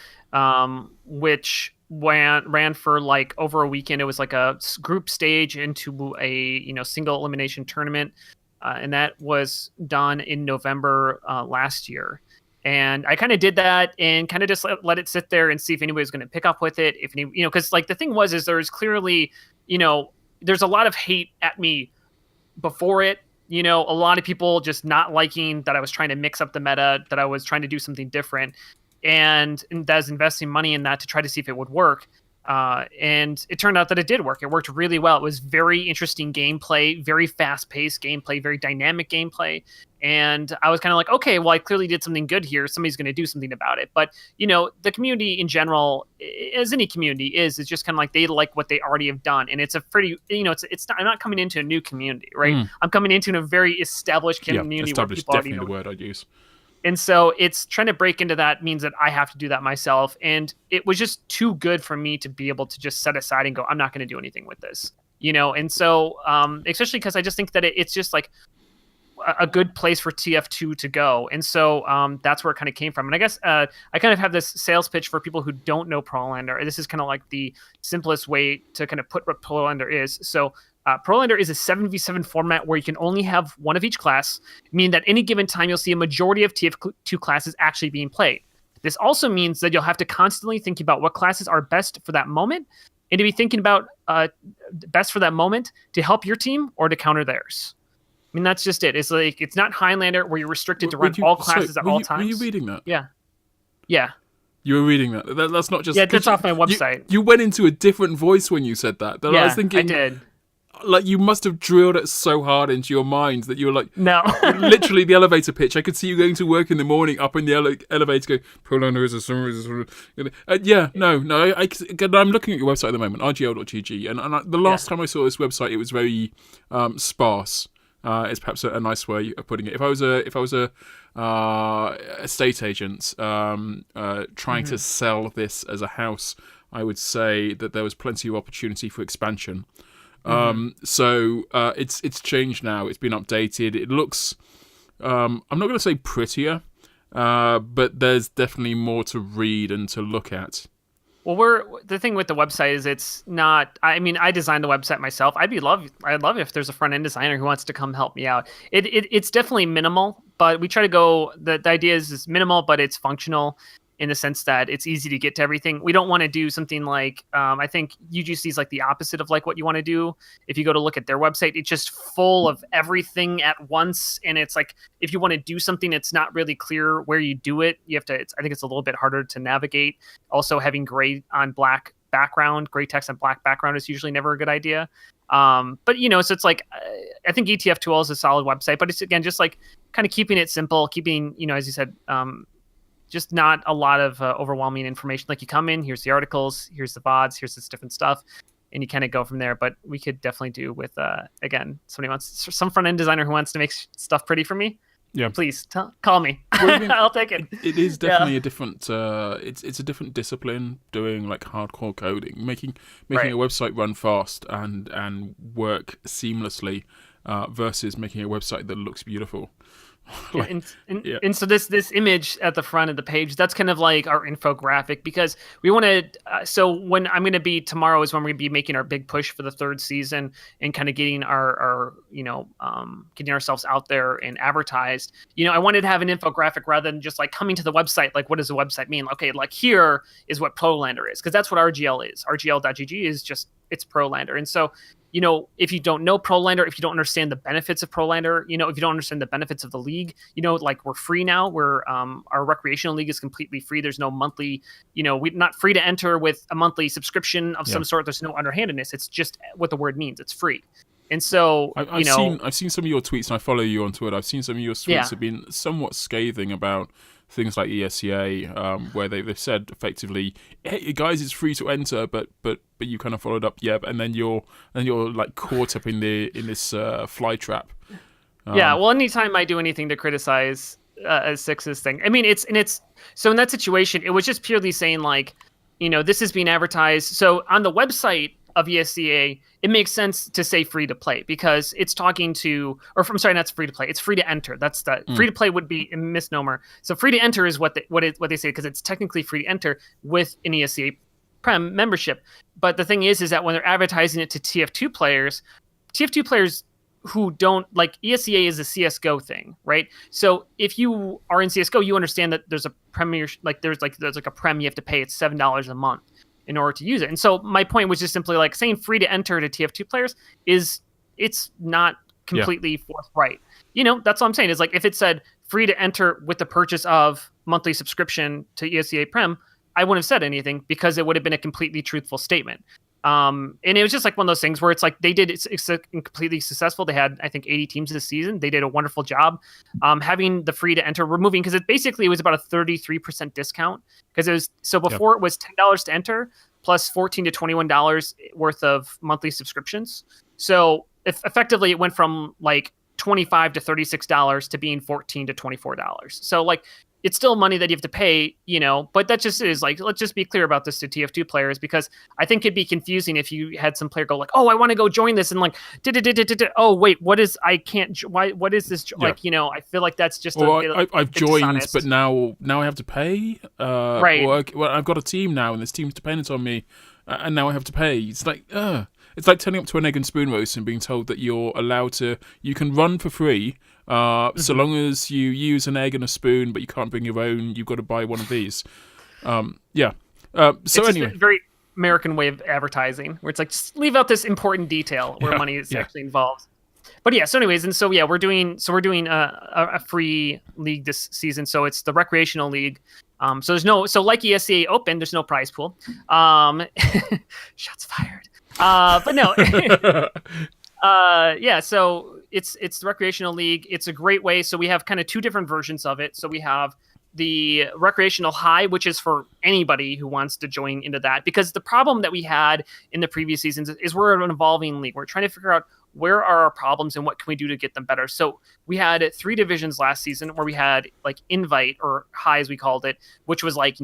which ran for like over a weekend. It was like a group stage into a single elimination tournament, and that was done in November last year. And I kind of did that and kind of just let it sit there and see if anybody was going to pick up with it. If any, because like the thing is there's clearly, there's a lot of hate at me before it. A lot of people just not liking that I was trying to mix up the meta, that I was trying to do something different, and that I was investing money in that to try to see if it would work. And it turned out that it did work. It worked really well. It was very interesting gameplay, very fast-paced gameplay, very dynamic gameplay. And I was kind of like, okay, well, I clearly did something good here. Somebody's going to do something about it. But, the community in general, as any community is just kind of like they like what they already have done. And it's a pretty, it's not, I'm not coming into a new community, right? I'm coming into a very established community. Yeah, established, where people definitely the word I'd use. And so it's trying to break into that means that I have to do that myself. And it was just too good for me to be able to just set aside and go, I'm not going to do anything with this, And so, especially because I just think that it's just like a good place for TF2 to go. And so that's where it kind of came from. And I guess I kind of have this sales pitch for people who don't know Prolander. This is kind of like the simplest way to kind of put what Prolander is. So Prolander is a 7v7 format where you can only have one of each class, meaning that any given time you'll see a majority of TF2 classes actually being played. This also means that you'll have to constantly think about what classes are best for that moment, and to be thinking about best for that moment to help your team or to counter theirs. I mean, that's just it. It's like, it's not Highlander where you're restricted to run all classes at all times. Were you reading that? Yeah. You were reading that. That's not just... Yeah, that's off my website. You went into a different voice when you said that. Yeah, I was thinking, I did. Like, you must have drilled it so hard into your mind that you were like... No. Literally the elevator pitch. I could see you going to work in the morning, up in the elevator, going, Prolander is a summary. I'm looking at your website at the moment, rgl.gg, and the last time I saw this website, it was very sparse. Is perhaps a nice way of putting it. If I was a estate agent trying to sell this as a house, I would say that there was plenty of opportunity for expansion. So it's changed now. It's been updated. It looks, I'm not going to say prettier, but there's definitely more to read and to look at. Well, the thing with the website is it's not. I mean, I designed the website myself. I'd love if there's a front end designer who wants to come help me out. It's definitely minimal, but we try to go. The idea is minimal, but it's functional in the sense that it's easy to get to everything. We don't want to do something like I think UGC is like the opposite of like what you want to do. If you go to look at their website, it's just full of everything at once, and it's like if you want to do something, it's not really clear where you do it. You have to. I think it's a little bit harder to navigate. Also, having gray on black background, gray text on black background is usually never a good idea. But so it's like I think TF2 is a solid website, but it's again just like kind of keeping it simple, keeping as you said. Just not a lot of overwhelming information. Like you come in, here's the articles, here's the VODs, here's this different stuff, and you kind of go from there. But we could definitely do with, again, some front end designer who wants to make stuff pretty for me. Yeah, please call me. I'll take it. It is definitely a different. It's a different discipline doing like hardcore coding, making a website run fast and work seamlessly, versus making a website that looks beautiful. And so this image at the front of the page, that's kind of like our infographic, because we want to so when I'm going to be tomorrow is when we're going to be making our big push for the third season and kind of getting our getting ourselves out there and advertised. I wanted to have an infographic rather than just like coming to the website, like what does the website mean? Okay, like here is what Prolander is, because that's what RGL is. RGL.gg is just, it's Prolander. And so if you don't know Prolander, if you don't understand the benefits of Prolander, if you don't understand the benefits of the league, like we're free now. We're our recreational league is completely free. There's no monthly, we're not free to enter with a monthly subscription of some sort. There's no underhandedness. It's just what the word means. It's free. And so, I've seen some of your tweets, and I follow you on Twitter. I've seen some of your tweets have been somewhat scathing about things like ESCA, where they've said effectively, "Hey guys, it's free to enter," but you kind of followed up, and then you're like caught up in this fly trap. Well, anytime I do anything to criticize a Six's thing, I mean, it's so in that situation, it was just purely saying like, this is being advertised. So on the website of ESCA, it makes sense to say free to play because it's talking to, I'm sorry, not free to play. It's free to enter. That's the free to play would be a misnomer. So free to enter is what they say, because it's technically free to enter with an ESCA Prem membership. But the thing is that when they're advertising it to TF2 players who don't like ESEA is a CS:GO thing, right? So if you are in CS:GO, you understand that there's a premier, like there's like a prem you have to pay. It's $7 a month in order to use it. And so my point was just simply like saying free to enter to TF2 players it's not completely forthright. That's what I'm saying is like if it said free to enter with the purchase of monthly subscription to ESEA Prem, I wouldn't have said anything because it would have been a completely truthful statement. And it was just like one of those things where it's like they did it's completely successful. They had, I think, 80 teams this season. They did a wonderful job having the free to enter, removing, because it was about a 33% discount. Because before it was $10 to enter plus $14 to $21 worth of monthly subscriptions. So effectively it went from like $25 to $36 to being $14 to $24. So like it's still money that you have to pay, but that just is like, let's just be clear about this to TF2 players, because I think it'd be confusing if you had some player go like, oh, I want to go join this. And like, oh, wait, what is this? Yeah. Like, I feel like that's just, I've joined, dishonest. but now I have to pay. Right. Or I've got a team now and this team's dependent on me. And now I have to pay. It's like, it's like turning up to an egg and spoon roast and being told that you can run for free, so long as you use an egg and a spoon, but you can't bring your own. You've got to buy one of these. So it's anyway, a very American way of advertising, where it's like just leave out this important detail where money is actually involved. But yeah, so anyways, and so yeah, we're doing a free league this season. So it's the recreational league. So like ESEA Open, there's no prize pool. Shots fired. But no. So it's the recreational league. It's a great way. So we have kind of two different versions of it. So we have the recreational high, which is for anybody who wants to join into that, because the problem that we had in the previous seasons is we're an evolving league. We're trying to figure out where are our problems and what can we do to get them better. So we had 3 divisions last season where we had like invite, or high as we called it, which was like,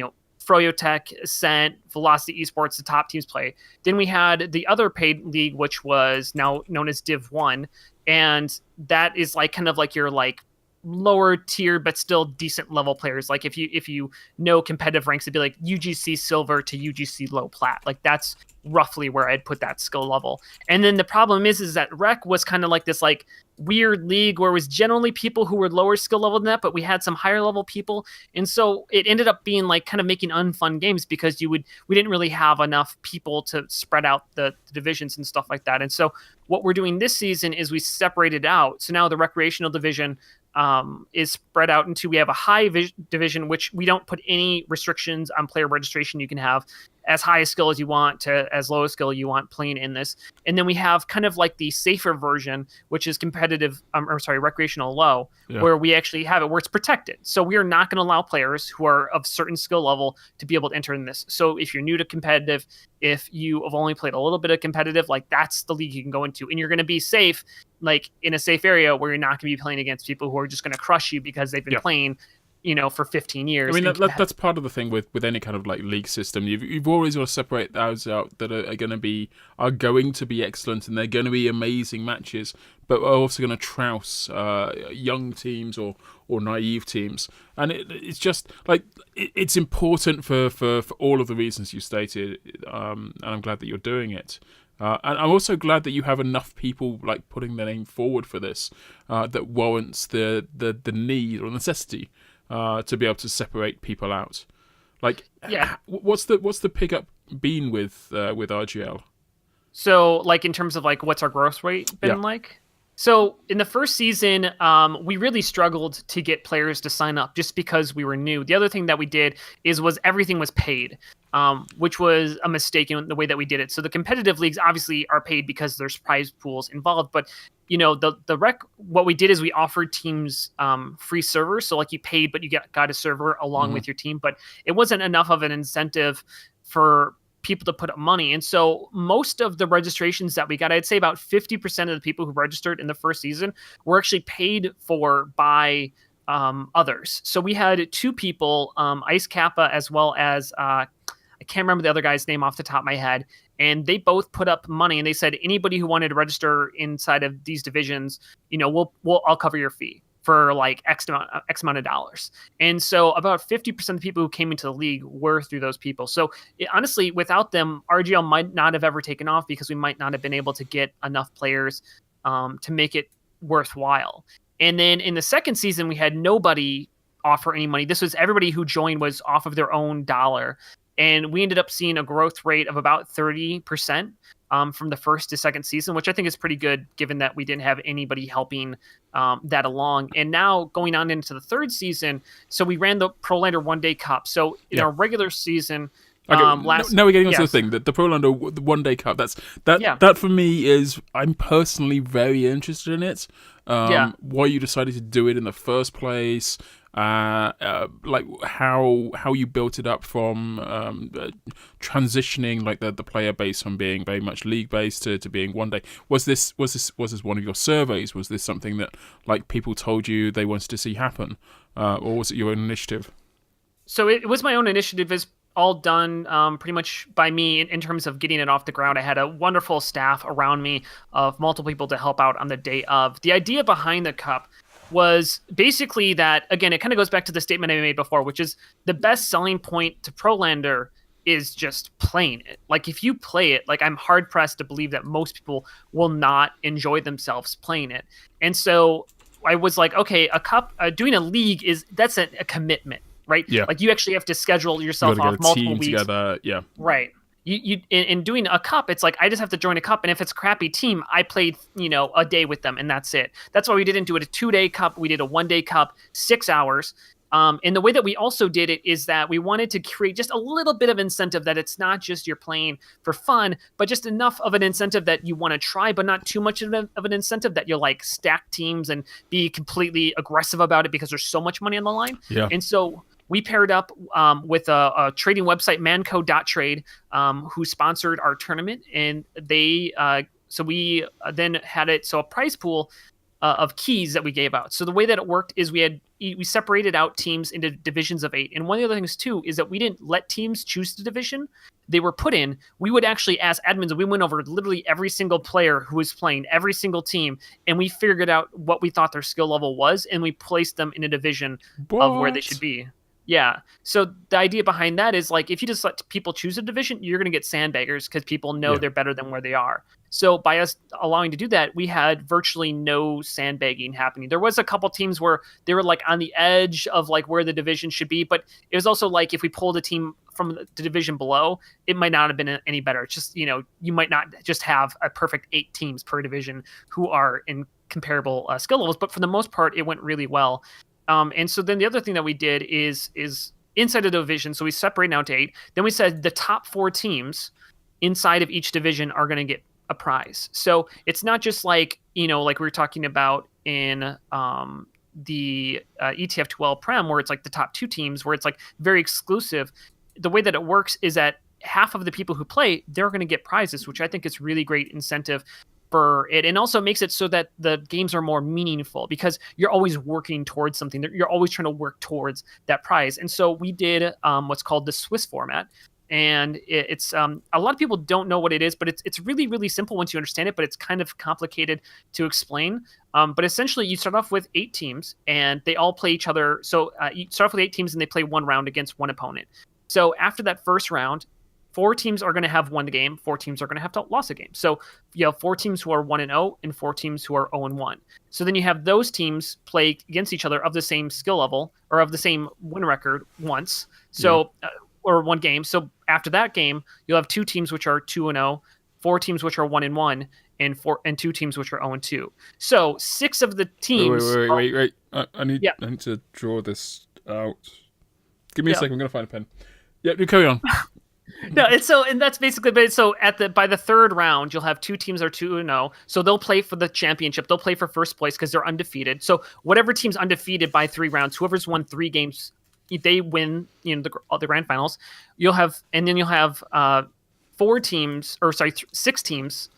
Froyotech, Ascent, Velocity Esports, the top teams play. Then we had the other paid league, which was now known as Div 1. And that is like kind of like your like lower tier but still decent level players. Like if you know competitive ranks, it'd be like UGC silver to UGC low plat. Like that's roughly where I'd put that skill level. And then the problem is that rec was kind of like this like weird league where it was generally people who were lower skill level than that, but we had some higher level people. And so it ended up being like kind of making unfun games because we didn't really have enough people to spread out the divisions and stuff like that. And so what we're doing this season is we separated out. So now the recreational division is spread out into, we have a high division, which we don't put any restrictions on player registration. You can have as high a skill as you want to as low a skill you want playing in this. And then we have kind of like the safer version, which is recreational low, where we actually have it where it's protected. So we are not going to allow players who are of certain skill level to be able to enter in this. So if you're new to competitive, if you have only played a little bit of competitive, like that's the league you can go into, and you're going to be safe, like in a safe area where you're not going to be playing against people who are just going to crush you because they've been playing for 15 years. I mean, that's part of the thing with any kind of like league system. You've always got to separate those out that are going to be excellent, and they're going to be amazing matches, but are also going to trounced young teams or naive teams. And it's just like it's important for all of the reasons you stated, and I'm glad that you're doing it. And I'm also glad that you have enough people like putting their name forward for this that warrants the need or necessity to be able to separate people out. Like, what's the pickup been with RGL? So, like in terms of like what's our growth rate been like? So in the first season, we really struggled to get players to sign up just because we were new. The other thing that we did was everything was paid, which was a mistake in the way that we did it. So the competitive leagues obviously are paid because there's prize pools involved, but the rec, what we did is we offered teams free servers. So like you paid, but you got a server along with your team, but it wasn't enough of an incentive for people to put up money. And so most of the registrations that we got, I'd say about 50% of the people who registered in the first season were actually paid for by others. So we had 2 people, Ice Kappa, as well as I can't remember the other guy's name off the top of my head. And they both put up money, and they said, anybody who wanted to register inside of these divisions, I'll cover your fee for like X amount of dollars. And so about 50% of the people who came into the league were through those people. So honestly, without them, RGL might not have ever taken off because we might not have been able to get enough players to make it worthwhile. And then in the second season, we had nobody offer any money. This was everybody who joined was off of their own dollar. And we ended up seeing a growth rate of about 30% from the first to second season, which I think is pretty good given that we didn't have anybody helping that along. And now going on into the third season, so we ran the Prolander one-day cup. So in our regular season, now we're getting onto the thing, the Prolander, the one-day cup. That for me is, I'm personally very interested in it. Why you decided to do it in the first place, like how you built it up from transitioning like the player base from being very much league based to being one day. Was this one of your surveys? Was this something that like people told you they wanted to see happen, or was it your own initiative? So it was my own initiative. Is all done pretty much by me in terms of getting it off the ground. I had a wonderful staff around me of multiple people to help out on the day of. The idea behind the cup was basically that, again, it kind of goes back to the statement I made before, which is the best selling point to Prolander is just playing it. Like, if you play it, like, I'm hard pressed to believe that most people will not enjoy themselves playing it. And so I was like, okay, a cup, doing a league that's a commitment. Right? Yeah. Like, you actually have to schedule yourself off multiple weeks. Together. Yeah. Right. You in doing a cup, it's like I just have to join a cup, and if it's a crappy team, I played a day with them, and that's it. That's why we didn't do it a 2-day cup. We did a 1-day cup, 6 hours. And the way that we also did it is that we wanted to create just a little bit of incentive, that it's not just you're playing for fun, but just enough of an incentive that you want to try, but not too much of an incentive that you'll like stack teams and be completely aggressive about it because there's so much money on the line. Yeah. And so we paired up with a trading website, manco.trade, who sponsored our tournament. And so we then had it, so a prize pool of keys that we gave out. So the way that it worked is we separated out teams into divisions of 8. And one of the other things too is that we didn't let teams choose the division they were put in. We would actually, as admins, we went over literally every single player who was playing, every single team, and we figured out what we thought their skill level was, and we placed them in a division of where they should be. Yeah. So the idea behind that is, like, if you just let people choose a division, you're going to get sandbaggers because people know they're better than where they are. So by us allowing to do that, we had virtually no sandbagging happening. There was a couple teams where they were like on the edge of like where the division should be, but it was also like if we pulled a team from the division below, it might not have been any better. It's just, you might not just have a perfect 8 teams per division who are in comparable skill levels, but for the most part, it went really well. And so then the other thing that we did is inside of the division. So we separated out to 8. Then we said the top 4 teams inside of each division are going to get a prize. So it's not just like, like we were talking about in the ETF2L Prem, where it's like the top 2 teams, where it's like very exclusive. The way that it works is that half of the people who play, they're going to get prizes, which I think is really great incentive for it, and also makes it so that the games are more meaningful because you're always working towards something. You're always trying to work towards that prize. And so we did what's called the Swiss format, and it's a lot of people don't know what it is, but it's really, really simple once you understand it, but it's kind of complicated to explain. But essentially, you start off with 8 teams, and they all play each other. So you start off with 8 teams, and they play one round against one opponent. So after that first round, 4 teams are going to have won the game. 4 teams are going to have lost a game. So you have 4 teams who are 1-0 and 4 teams who are 0-1. So then you have those teams play against each other of the same skill level or of the same win record once. So or one game. So after that game, you'll have 2 teams which are 2-0, 4 teams which are 1-1, and 2 teams which are 0-2. So 6 of the teams. Wait. I need to draw this out. Give me a second. I'm going to find a pen. Yeah, you carry on. No, and that's basically, so by the third round, you'll have 2 teams that are 2-0. So they'll play for the championship. They'll play for first place because they're undefeated. So whatever team's undefeated by 3 rounds, whoever's won 3 games, they win, the grand finals. You'll have 6 teams.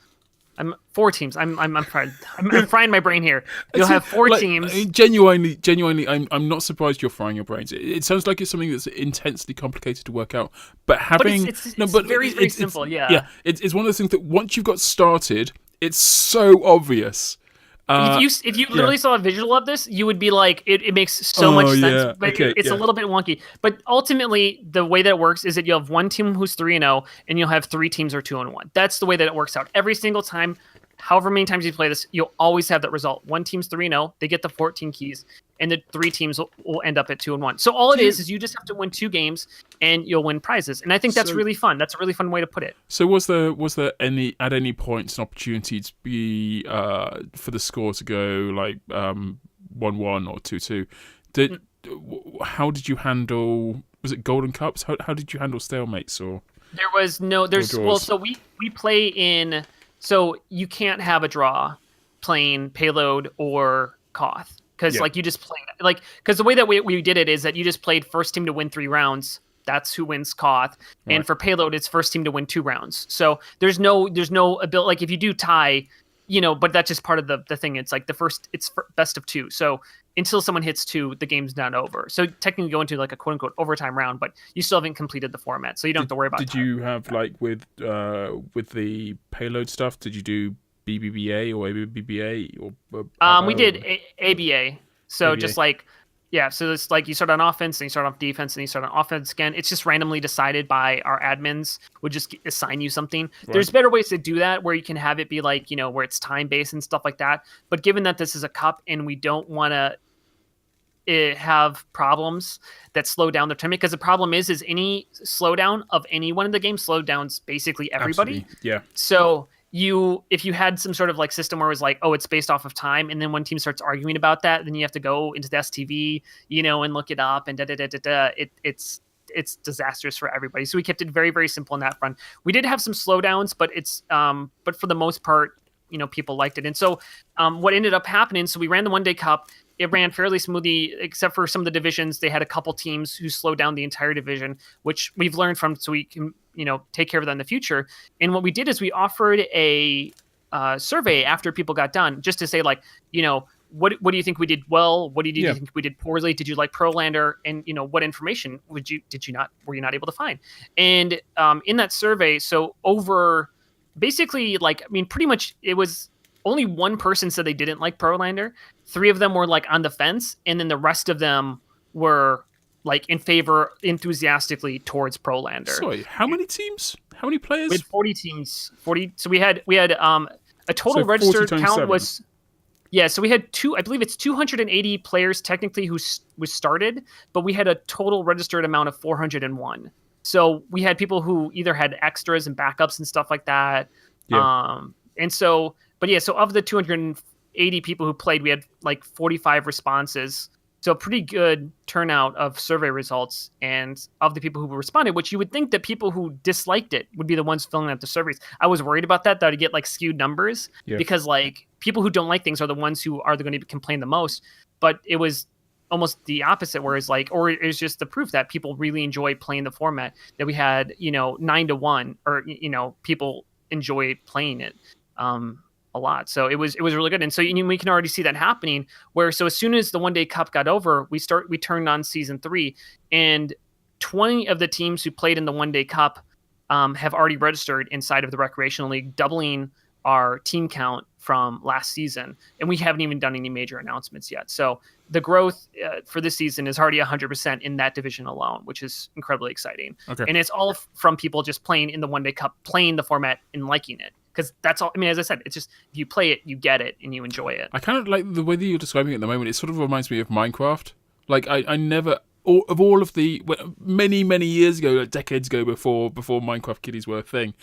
4 teams. I'm frying my brain here. You'll have 4 teams. Genuinely, I'm not surprised you're frying your brains. It sounds like it's something that's intensely complicated to work out. But it's very simple. Yeah. It's one of those things that once you've got started, it's so obvious. If you literally saw a visual of this, you would be like, it makes so much sense, but it's a little bit wonky. But ultimately, the way that it works is that you'll have 1 team who's 3-0, and you'll have 3 teams who are 2-1. That's the way that it works out. Every single time, however many times you play this, you'll always have that result. One team's 3-0, they get the 14 keys, and the 3 teams will end up at 2-1. So all it is you just have to win 2 games, and you'll win prizes. And I think that's really fun. That's a really fun way to put it. So was there at any point an opportunity to be for the score to go like 1-1 or 2-2? How did you handle? Was it Golden Cups? How did you handle stalemates or? There was no. So we play in. So you can't have a draw playing Payload or Koth because like you just played like because the way that we did it is that you just played first team to win 3 rounds. That's who wins Koth, and for Payload it's first team to win 2 rounds. So there's no ability like if you do tie, but that's just part of the thing. It's like it's best of 2. So until someone hits 2, the game's not over. So technically go into like a quote unquote overtime round, but you still haven't completed the format, so you don't have to worry about. Did you have like with the Payload stuff? Did you do BBBA or ABBA or? We did ABA. So ABA. Just like. Yeah, so it's like you start on offense, then you start off defense, and you start on offense again. It's just randomly decided by our admins. Would just assign you something. Right. There's better ways to do that where you can have it be like, where it's time-based and stuff like that. But given that this is a cup and we don't want to have problems that slow down the tournament, because the problem is any slowdown of any one of the games slowdowns basically everybody. Absolutely. Yeah. So if you had some sort of like system where it was like, oh, it's based off of time, and then one team starts arguing about that, then you have to go into the STV, and look it up, and it's disastrous for everybody. So we kept it very, very simple on that front. We did have some slowdowns, but but for the most part, people liked it. And so what ended up happening, so we ran the one-day cup. It ran fairly smoothly, except for some of the divisions. They had a couple teams who slowed down the entire division, which we've learned from, so we can take care of that in the future. And what we did is we offered a survey after people got done, just to say like, what do you think we did well? What did you think we did poorly? Did you like Prolander? And what information were you not able to find? And in that survey, so over basically pretty much it was only one person said they didn't like Prolander. 3 of them were like on the fence, and then the rest of them were like in favor enthusiastically towards Prolander. Sorry, how many teams? How many players? We had 40 teams. 40. So we had a total registered count was. Yeah, so we had I believe it's 280 players technically who was started, but we had a total registered amount of 401. So we had people who either had extras and backups and stuff like that. Yeah. So of the 280 people who played, we had like 45 responses. So pretty good turnout of survey results, and of the people who responded, which you would think that people who disliked it would be the ones filling out the surveys. I was worried about that I'd get like skewed numbers because like people who don't like things are the ones who are going to complain the most. But it was almost the opposite, where it's like, or it's just the proof that people really enjoy playing the format, that we had, 9-1, or, people enjoy playing it. A lot. So it was really good. And so we can already see that happening where, so as soon as the one-day cup got over, we turned on season 3, and 20 of the teams who played in the one-day cup have already registered inside of the recreational league, doubling our team count from last season. And we haven't even done any major announcements yet. So the growth for this season is already 100% in that division alone, which is incredibly exciting. Okay. And it's all from people just playing in the one-day cup, playing the format and liking it. Because that's all. I mean, as I said, it's just if you play it, you get it, and you enjoy it. I kind of like the way that you're describing it at the moment. It sort of reminds me of Minecraft. Like I never, all of the many years ago, like decades ago, before Minecraft Kiddies were a thing,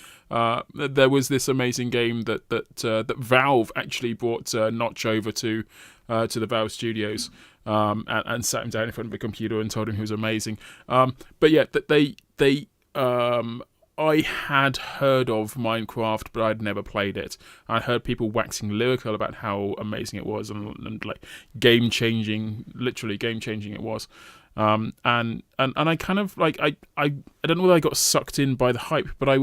there was this amazing game that Valve actually brought Notch over to the Valve Studios, and sat him down in front of a computer and told him he was amazing. But yeah, that they I had heard of Minecraft, but I'd never played it. I heard people waxing lyrical about how amazing it was and like literally game changing it was. And I kind of like I don't know whether I got sucked in by the hype, but I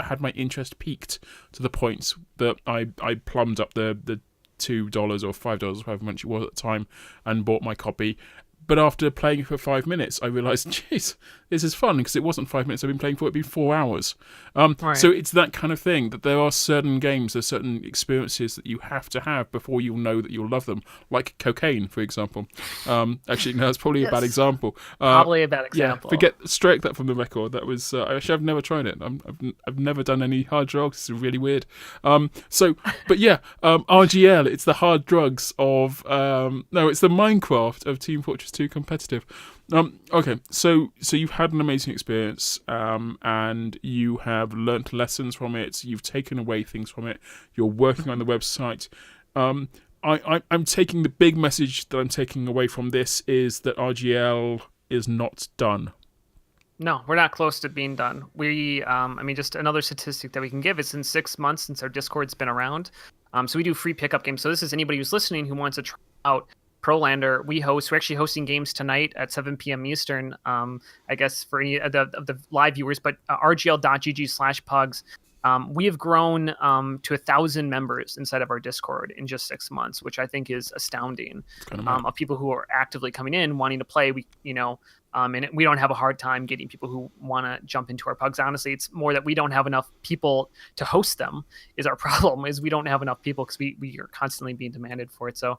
had my interest piqued to the point that I plumbed up the $2 or $5, however much it was at the time, and bought my copy. But after playing for 5 minutes, I realised, jeez, this is fun, because it wasn't 5 minutes I've been playing for, it'd been 4 hours. Right. So it's that kind of thing, that there are certain games, there's certain experiences that you have to have before you'll know that you'll love them. Like cocaine, for example. Actually, no, that's probably a bad example. Probably a bad example. Yeah, strike that from the record. That was actually, I've never tried it. I've never done any hard drugs. It's really weird. But yeah, RGL. It's the hard drugs of no, it's the Minecraft of Team Fortress 2 competitive. Okay, so you've had an amazing experience, and you have learnt lessons from it. You've taken away things from it. You're working on the website. I'm taking the big message that I'm taking away from this is that RGL is not done. No, we're not close to being done. Just another statistic that we can give is in 6 months since our Discord's been around. So we do free pickup games. So this is anybody who's listening who wants to try out Prolander. We're actually hosting games tonight at 7 p.m. Eastern. I guess for any of the live viewers, but rgl.gg/pugs. We have grown to 1,000 members inside of our Discord in just 6 months, which I think is astounding. Of people who are actively coming in, wanting to play. And we don't have a hard time getting people who want to jump into our pugs. Honestly, it's more that we don't have enough people to host them. Is our problem? Is we don't have enough people because we are constantly being demanded for it. So.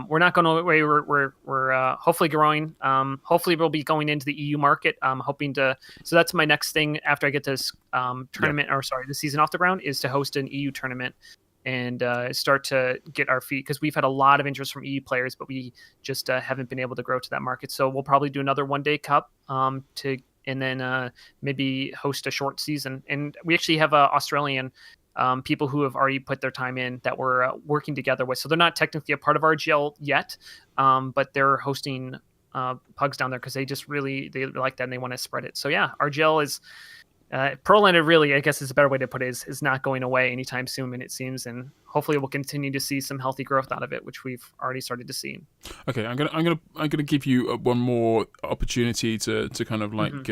We're not going away. We're hopefully growing. Hopefully we'll be going into the EU market. Hoping to. So that's my next thing after I get this tournament, the season off the ground, is to host an EU tournament and start to get our feet, because we've had a lot of interest from EU players, but we just haven't been able to grow to that market. So we'll probably do another one-day cup and then maybe host a short season. And we actually have Australian. People who have already put their time in that we're working together with. So they're not technically a part of RGL yet, but they're hosting pugs down there because they like that and they want to spread it. So yeah, RGL is Prolander, really, I guess is a better way to put it, is not going away anytime soon, and it seems, and hopefully we'll continue to see some healthy growth out of it, which we've already started to see. Okay, I'm gonna give you one more opportunity to kind of like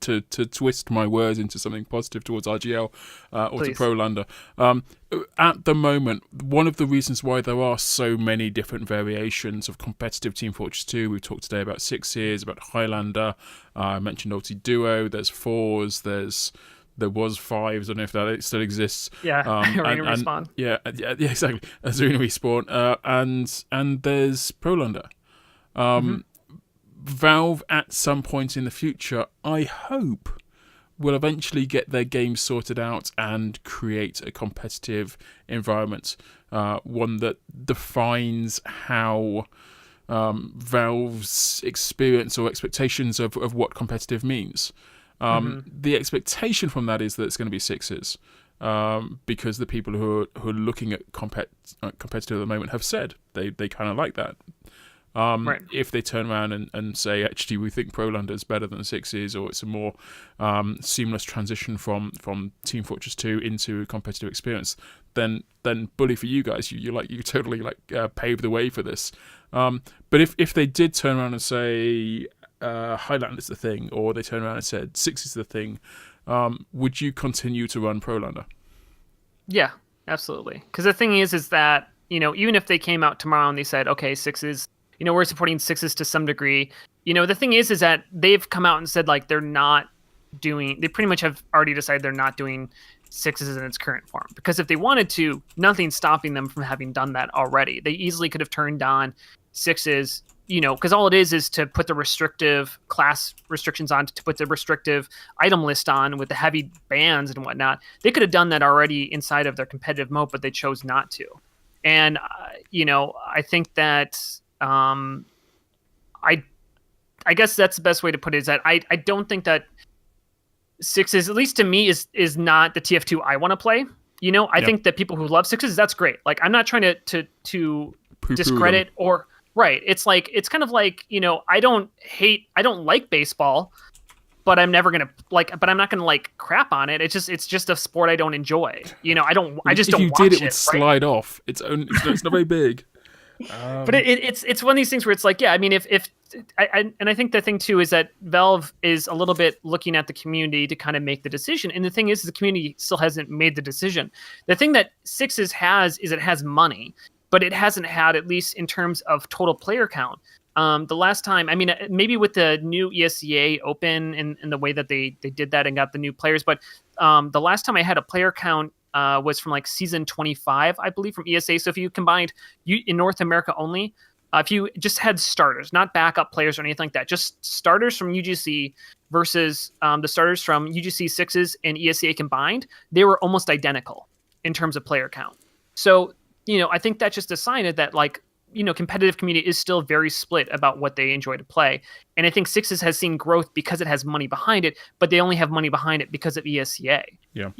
to twist my words into something positive towards RGL or Please. to Prolander. At the moment, one of the reasons why there are so many different variations of competitive Team Fortress 2, we've talked today about Sixes, about Highlander, I mentioned Ulti Duo, there's Fours, there was Fives, I don't know if that still exists. Yeah, Arena Respawn. Yeah, exactly. Arena Respawn, and there's Prolander. Valve at some point in the future, I hope, will eventually get their games sorted out and create a competitive environment, one that defines how Valve's experience or expectations of what competitive means. The expectation from that is that it's going to be Sixes, because the people who are looking at competitive at the moment have said they kind of like that. Right. If they turn around and say, actually, we think Prolander is better than Sixes, or it's a more seamless transition from Team Fortress 2 into a competitive experience, then bully for you guys. You totally paved the way for this. But if they did turn around and say Highlander's the thing, or they turn around and said Sixes is the thing, would you continue to run Prolander? Yeah, absolutely. Because the thing is that, even if they came out tomorrow and they said, okay, Sixes, we're supporting Sixes to some degree. The thing is that they've come out and said, like, they pretty much have already decided they're not doing Sixes in its current form. Because if they wanted to, nothing's stopping them from having done that already. They easily could have turned on Sixes, because all it is to put the restrictive class restrictions on, to put the restrictive item list on with the heavy bans and whatnot. They could have done that already inside of their competitive mode, but they chose not to. And, I think that... I guess that's the best way to put it, is that I don't think that Sixes, at least to me, is not the TF2 I want to play. I think that people who love Sixes, that's great. Like, I'm not trying to discredit them. Or right. It's kind of like, I don't like baseball, but I'm never going to but I'm not going to crap on it. It's just a sport I don't enjoy. I don't watch it. If you did, it would slide off. It's not very big. But it's one of these things where it's like, yeah, I mean, I think the thing too is that Valve is a little bit looking at the community to kind of make the decision. And the thing is the community still hasn't made the decision. The thing that Sixes has is it has money. but it hasn't had, at least in terms of total player count. The last time, I mean, maybe with the new ESEA Open and the way that they did that and got the new players, but the last time I had a player count was from like season 25, I believe, from ESA. So if you combined in North America only, if you just had starters, not backup players or anything like that, just starters from UGC versus the starters from UGC 6s and ESEA combined, they were almost identical in terms of player count. So, I think that's just a sign that, like, competitive community is still very split about what they enjoy to play. And I think Sixes has seen growth because it has money behind it, but they only have money behind it because of ESEA. Yeah.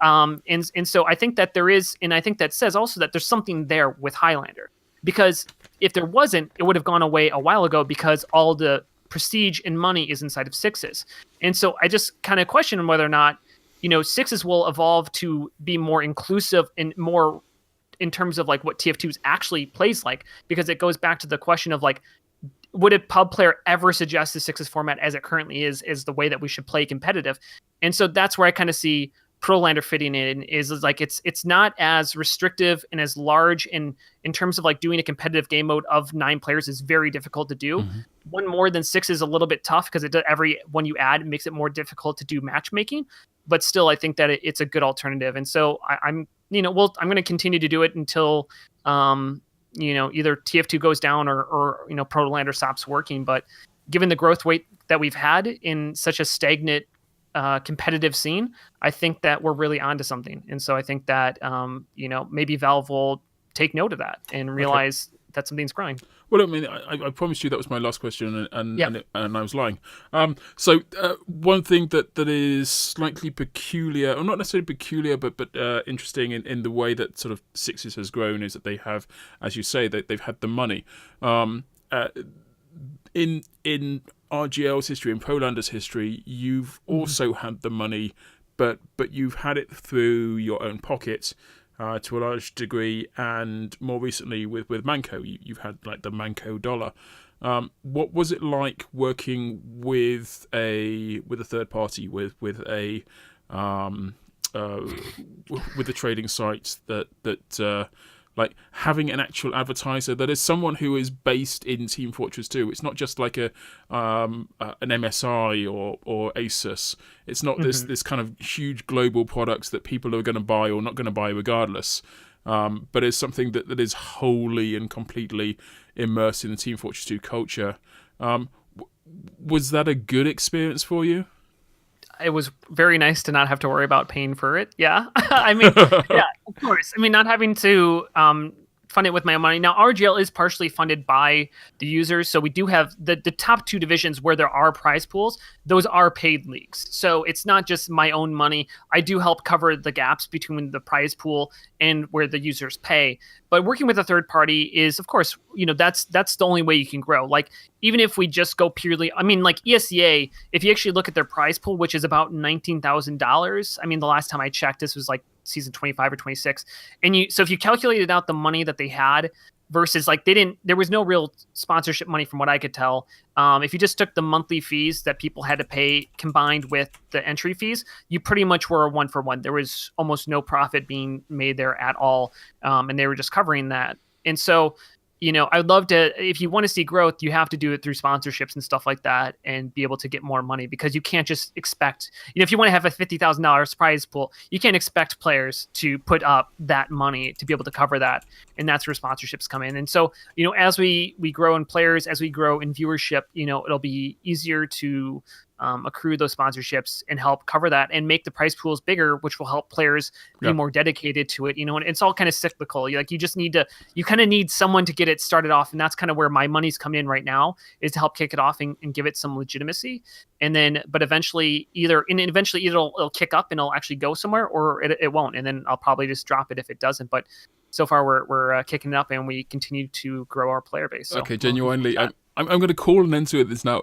And so I think that there is, and I think that says also that there's something there with Highlander, because if there wasn't, it would have gone away a while ago, because all the prestige and money is inside of Sixes. And so I just kind of question whether or not, Sixes will evolve to be more inclusive and more in terms of like what TF2 actually plays like, because it goes back to the question of like, would a pub player ever suggest the Sixes format as it currently is the way that we should play competitive? And so that's where I kind of see Prolander fitting in, is like it's not as restrictive and as large in terms of like doing a competitive game mode of 9 players is very difficult to do. Mm-hmm. One more than 6 is a little bit tough because every one you add makes it more difficult to do matchmaking. But still, I think that it's a good alternative. And so I'm going to continue to do it until either TF2 goes down or Prolander stops working. But given the growth rate that we've had in such a stagnant competitive scene, I think that we're really onto something. And so I think that maybe Valve will take note of that and realize that something's growing. Well, I mean, I promised you that was my last question, and I was lying. So one thing that is slightly peculiar, or not necessarily peculiar, but interesting in the way that sort of Sixes has grown, is that they have, as you say, they've had the money. In RGL's history, in Prolander's history, you've also had the money, but you've had it through your own pocket. To a large degree, and more recently with Manco, you've had like the Manco dollar. What was it like working with a third party, with the trading sites that like having an actual advertiser that is someone who is based in Team Fortress 2. It's not just like an MSI or Asus. It's not this kind of huge global products that people are going to buy or not going to buy regardless. But it's something that is wholly and completely immersed in the Team Fortress 2 culture. Was that a good experience for you? It was very nice to not have to worry about paying for it. Yeah. I mean, yeah, of course. I mean, not having to fund it with my own money. Now, RGL is partially funded by the users. So we do have the top 2 divisions where there are prize pools. Those are paid leagues. So it's not just my own money. I do help cover the gaps between the prize pool and where the users pay. But working with a third party is, of course, that's the only way you can grow. Like, even if we just go purely, I mean, like ESEA, if you actually look at their prize pool, which is about $19,000. I mean, the last time I checked, this was like season 25 or 26. And so if you calculated out the money that they had versus like there was no real sponsorship money from what I could tell. If you just took the monthly fees that people had to pay combined with the entry fees, you pretty much were a 1-for-1. There was almost no profit being made there at all. And they were just covering that. And so, I'd love to, if you want to see growth, you have to do it through sponsorships and stuff like that and be able to get more money, because you can't just expect, if you want to have a $50,000 prize pool, you can't expect players to put up that money to be able to cover that. And that's where sponsorships come in. And so, as we grow in players, as we grow in viewership, it'll be easier to accrue those sponsorships and help cover that and make the prize pools bigger, which will help players be more dedicated to it. And it's all kind of cyclical. You kind of need someone to get it started off. And that's kind of where my money's come in right now, is to help kick it off and give it some legitimacy. And then, but eventually it'll kick up and it'll actually go somewhere, or it won't. And then I'll probably just drop it if it doesn't. But so far we're kicking it up and we continue to grow our player base. So okay, genuinely, I'm going to call an end to this now.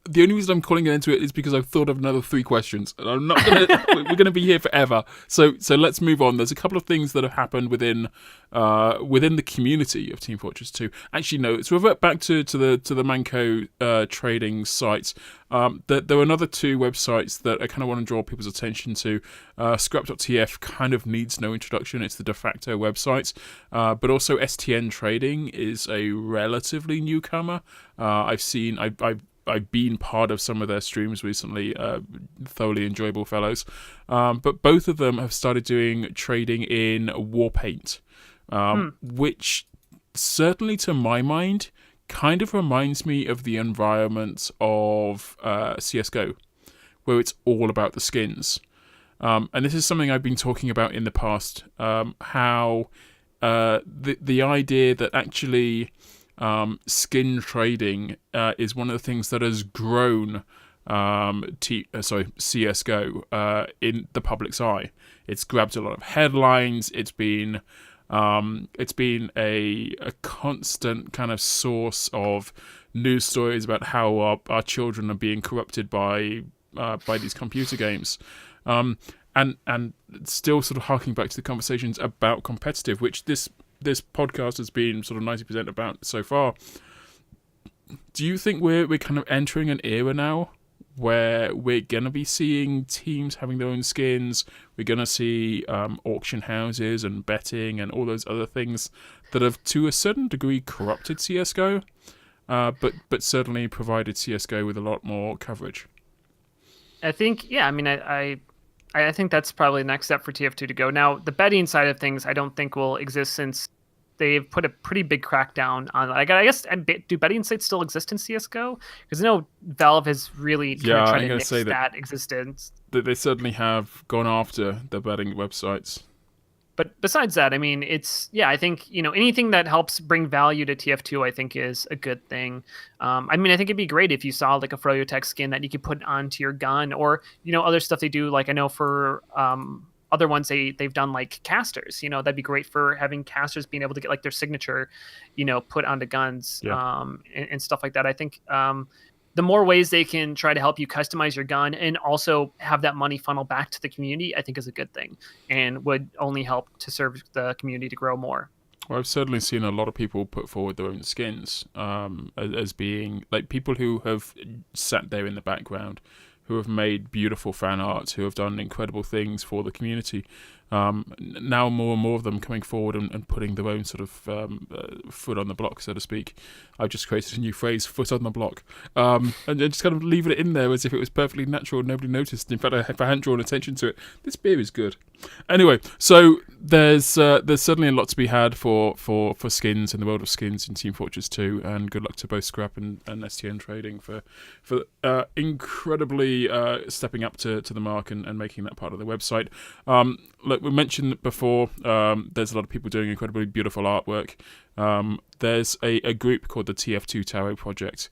the only reason I'm calling it into it is because I've thought of another 3 questions, and I'm not gonna. We're gonna be here forever. So let's move on. There's a couple of things that have happened within the community of Team Fortress 2. Actually, no. Let's revert back to the Manco trading sites. There are another 2 websites that I kind of want to draw people's attention to. Scrap.tf kind of needs no introduction. It's the de facto website. But also STN Trading is a relatively newcomer. I've been part of some of their streams recently, thoroughly enjoyable fellows. But both of them have started doing trading in Warpaint, which certainly to my mind kind of reminds me of the environment of CSGO, where it's all about the skins. And this is something I've been talking about in the past, how the idea that actually skin trading is one of the things that has grown CSGO in the public's eye. It's grabbed a lot of headlines. It's been a constant kind of source of news stories about how our children are being corrupted by these computer games. And still sort of harking back to the conversations about competitive, which this podcast has been sort of 90% about so far. Do you think we're kind of entering an era now where we're going to be seeing teams having their own skins? We're going to see auction houses and betting and all those other things that have, to a certain degree, corrupted CSGO, but certainly provided CSGO with a lot more coverage. I think, yeah, I mean, I think that's probably the next step for TF2 to go. Now, the betting side of things, I don't think will exist since they've put a pretty big crackdown on. I guess, do betting sites still exist in CS:GO? Because I know Valve has really kind of tried to nix that existence. They certainly have gone after the betting websites. But besides that, I mean, I think, anything that helps bring value to TF2, I think is a good thing. I mean, I think it'd be great if you saw like a Froyotech skin that you could put onto your gun, or, other stuff they do. Like I know for other ones they've done like casters, that'd be great for having casters being able to get like their signature, put onto guns, and stuff like that. I think, the more ways they can try to help you customize your gun and also have that money funnel back to the community, I think is a good thing and would only help to serve the community to grow more. Well, I've certainly seen a lot of people put forward their own skins as being like people who have sat there in the background, who have made beautiful fan art, who have done incredible things for the community. Now more and more of them coming forward and putting their own sort of foot on the block, so to speak. I've just created a new phrase, foot on the block, and just kind of leaving it in there as if it was perfectly natural and nobody noticed. In fact, if I hadn't drawn attention to it, this beer is good. Anyway, so there's certainly a lot to be had for skins in the world of skins in Team Fortress 2, and good luck to both Scrap and STN Trading for incredibly stepping up to the mark and making that part of the website. Look, we mentioned before, there's a lot of people doing incredibly beautiful artwork. There's a group called the TF2 Tarot Project.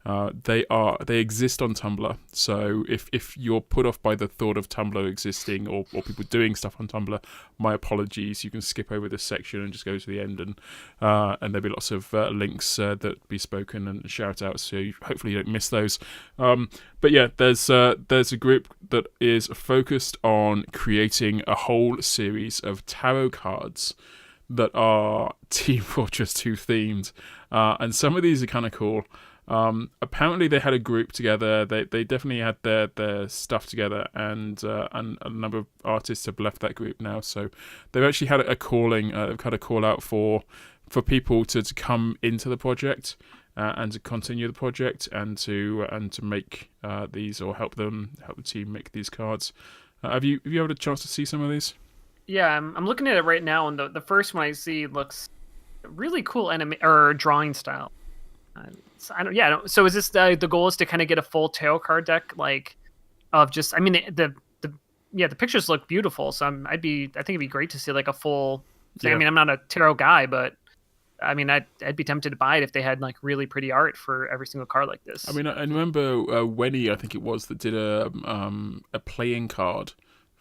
They exist on Tumblr, so if you're put off by the thought of Tumblr existing or people doing stuff on Tumblr, my apologies. You can skip over this section and just go to the end, and there'll be lots of links that be spoken and shout outs, so hopefully you don't miss those. But yeah, there's a group that is focused on creating a whole series of tarot cards that are Team Fortress 2 themed, and some of these are kind of cool. Apparently they had a group together. They definitely had their stuff together, and a number of artists have left that group now. So they've actually had a calling, had a call out for people to come into the project and to continue the project and to make these, or help the team make these cards. Have you had a chance to see some of these? Yeah, I'm looking at it right now, and the first one I see looks really cool or drawing style. So is this the goal is to kind of get a full tarot card deck, like of just, I mean, the pictures look beautiful. So I think it'd be great to see like a full thing. Yeah. I mean, I'm not a tarot guy, but I mean, I'd be tempted to buy it if they had like really pretty art for every single card like this. I mean, I remember Wenny, I think it was, that did a playing card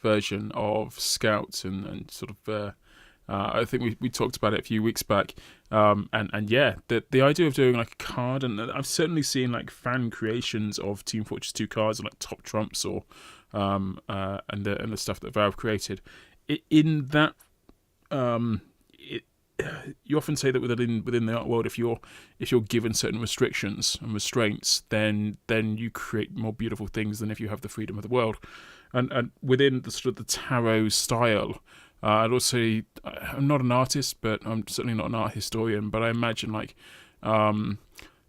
version of Scouts and sort of I think we talked about it a few weeks back, and yeah, the idea of doing like a card, and I've certainly seen like fan creations of Team Fortress 2 cards, like top trumps or and the stuff that Valve created. In that, you often say that within the art world, if you're given certain restrictions and restraints, then you create more beautiful things than if you have the freedom of the world. And within the sort of the tarot style, I'd also say I'm not an artist, but I'm certainly not an art historian. But I imagine like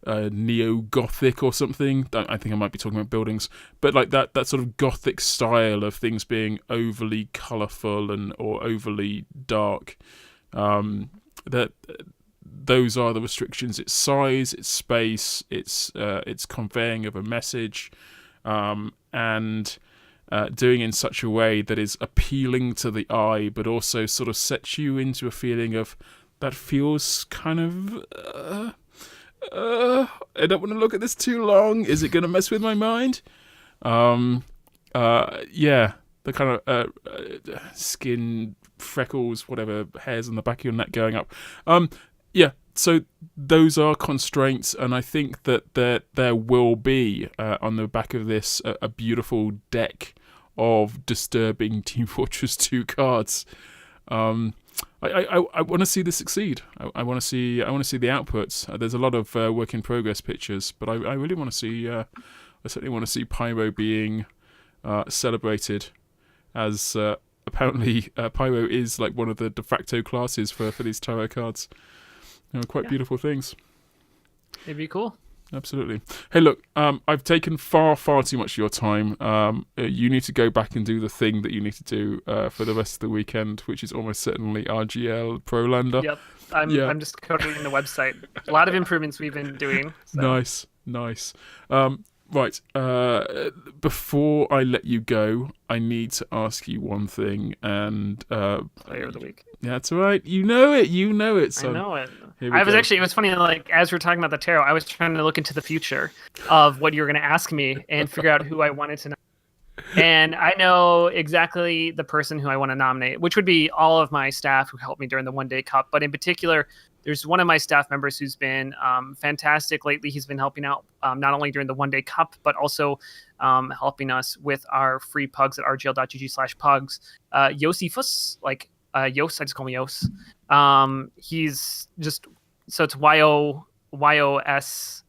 neo-Gothic or something. I think I might be talking about buildings, but like that sort of Gothic style of things being overly colourful or overly dark. That those are the restrictions. It's size, it's space, it's conveying of a message, and doing in such a way that is appealing to the eye, but also sort of sets you into a feeling of that feels kind of. I don't want to look at this too long. Is it going to mess with my mind? Yeah, the kind of skin, freckles, whatever, hairs on the back of your neck going up. Yeah, so those are constraints, and I think that there will be on the back of this a beautiful deck of disturbing Team Fortress 2 cards. I want to see this succeed. I want to see the outputs. There's a lot of work in progress pictures, but I really want to see. I certainly want to see Pyro being celebrated, as apparently Pyro is like one of the de facto classes for these tarot cards. Quite beautiful things. It'd be cool. Absolutely. Hey, look, I've taken far too much of your time. You need to go back and do the thing that you need to do for the rest of the weekend, which is almost certainly RGL Prolander. Yep. I'm just coding the website. A lot of improvements we've been doing. So. Nice. Right. Before I let you go, I need to ask you one thing. And Player of the week. Yeah, that's all right. You know it. So I know it. It was funny, like, as we were talking about the tarot, I was trying to look into the future of what you were going to ask me and figure out who I wanted to know. And I know exactly the person who I want to nominate, which would be all of my staff who helped me during the One Day Cup. But in particular, there's one of my staff members who's been fantastic lately. He's been helping out not only during the One Day Cup, but also helping us with our free pugs at rgl.gg/pugs. Yosifus, like Yos, I just call him Yos. He's just, so it's YOSEPHUS.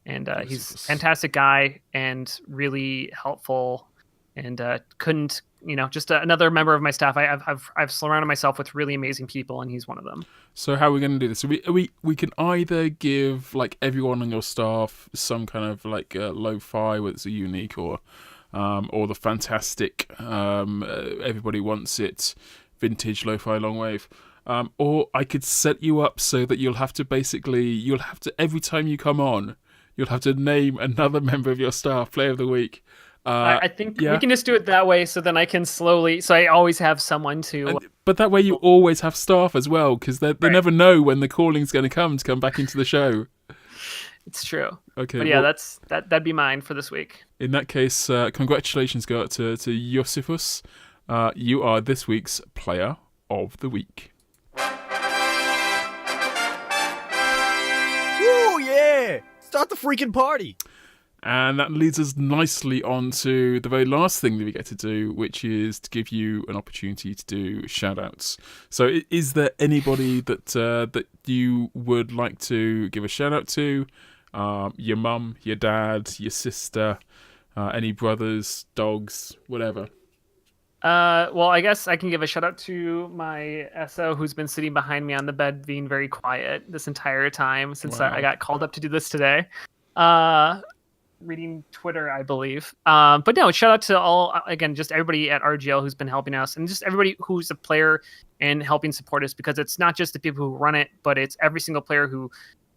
And he's a fantastic guy and really helpful, and couldn't, just another member of my staff. I've surrounded myself with really amazing people, and he's one of them. So how are we going to do this? So we can either give like everyone on your staff some kind of like lo-fi, whether it's a unique or the fantastic everybody wants it vintage lo-fi long wave. Or I could set you up so that you'll have to every time you come on, you'll have to name another member of your staff player of the week. I think we can just do it that way, so then I can slowly. So I always have someone to. But that way you always have staff as well, because they never know when the calling's going to come back into the show. It's true. Okay. But yeah, that'd be mine for this week. In that case, congratulations go out to Yosifus. You are this week's player of the week. Woo, yeah! Start the freaking party! And that leads us nicely on to the very last thing that we get to do, which is to give you an opportunity to do shout-outs. So is there anybody that you would like to give a shout-out to? Your mum, your dad, your sister, any brothers, dogs, whatever. Well, I guess I can give a shout out to my SO who's been sitting behind me on the bed being very quiet this entire time since I got called up to do this today. Reading Twitter, I believe. But no, shout out to just everybody at RGL who's been helping us, and just everybody who's a player and helping support us, because it's not just the people who run it, but it's every single player who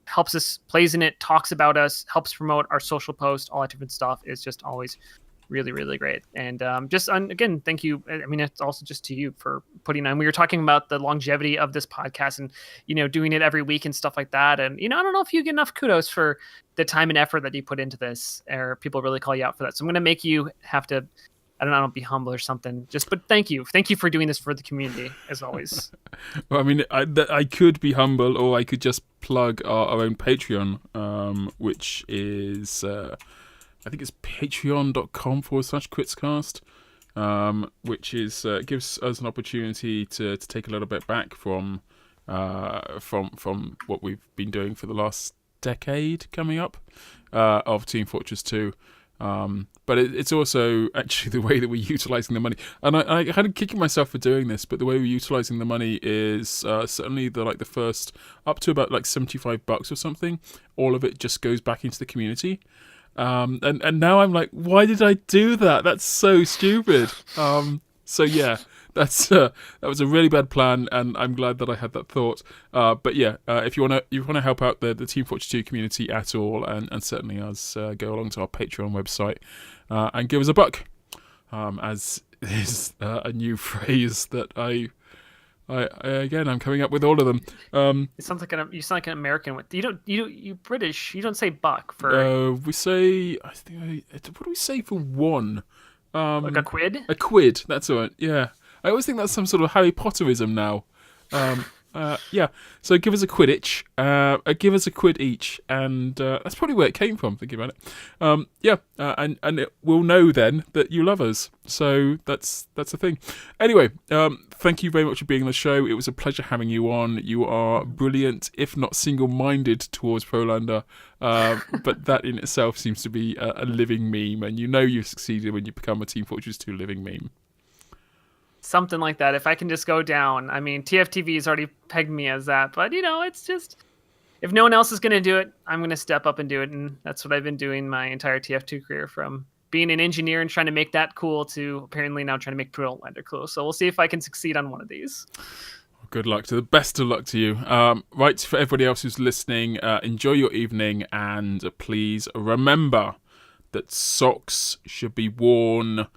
helps us, plays in it, talks about us, helps promote our social post, all that different stuff. Is just always really, really great. And again, thank you. I mean, it's also just to you for putting on. We were talking about the longevity of this podcast and, doing it every week and stuff like that. And, I don't know if you get enough kudos for the time and effort that you put into this, or people really call you out for that. So I'm going to make you have to don't be humble or something. But thank you for doing this for the community as always. Well, I mean, I could be humble, or I could just plug our own Patreon, which is I think it's patreon.com/Critscast, which is gives us an opportunity to take a little bit back from what we've been doing for the last decade coming up of Team Fortress 2. But it's also actually the way that we're utilising the money, and I kind of kicking myself for doing this. But the way we're utilising the money is certainly the first up to about like $75 or something. All of it just goes back into the community, and now I'm like, why did I do that? That's so stupid. So yeah. That was a really bad plan, and I'm glad that I had that thought. But yeah, if you wanna help out the Team Fortress 2 community at all, and certainly us, go along to our Patreon website and give us a buck. As is a new phrase that I again, I'm coming up with all of them. It sounds like you sound like an American. You British. You don't say buck for. We say, I think, what do we say for one? Like a quid. A quid. That's right. Yeah. I always think that's some sort of Harry Potterism now. Yeah. So give us a Quidditch. Give us a quid each, and that's probably where it came from. Thinking about it. Yeah. And we'll know then that you love us. So that's the thing. Anyway, thank you very much for being on the show. It was a pleasure having you on. You are brilliant, if not single-minded towards Prolander. But that in itself seems to be a living meme, and you know you've succeeded when you become a Team Fortress 2 living meme. Something like that. If I can just go down. I mean, TFTV has already pegged me as that, but it's just, if no one else is going to do it, I'm going to step up and do it, and that's what I've been doing my entire TF2 career, from being an engineer and trying to make that cool to apparently now trying to make Prolander cool. So we'll see if I can succeed on one of these. Good luck. To the best of luck to you. Right, for everybody else who's listening, enjoy your evening, and please remember that socks should be worn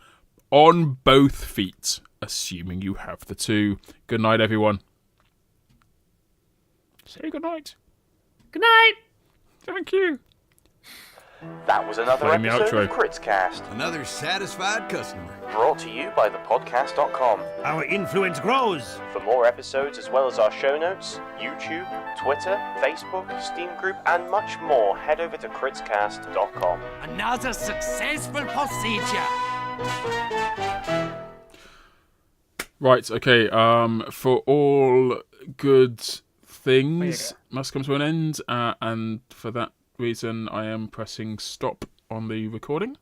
on both feet, assuming you have the two. Good night, everyone. Say good night. Good night. Thank you. That was another Playing the episode outro. of Critscast, Another satisfied customer. brought to you by thepodcast.com. Our influence grows. For more episodes, as well as our show notes, YouTube, Twitter, Facebook, Steam Group, and much more, head over to critscast.com. Another successful procedure. Right, okay. For all good things must come to an end, and for that reason I am pressing stop on the recording.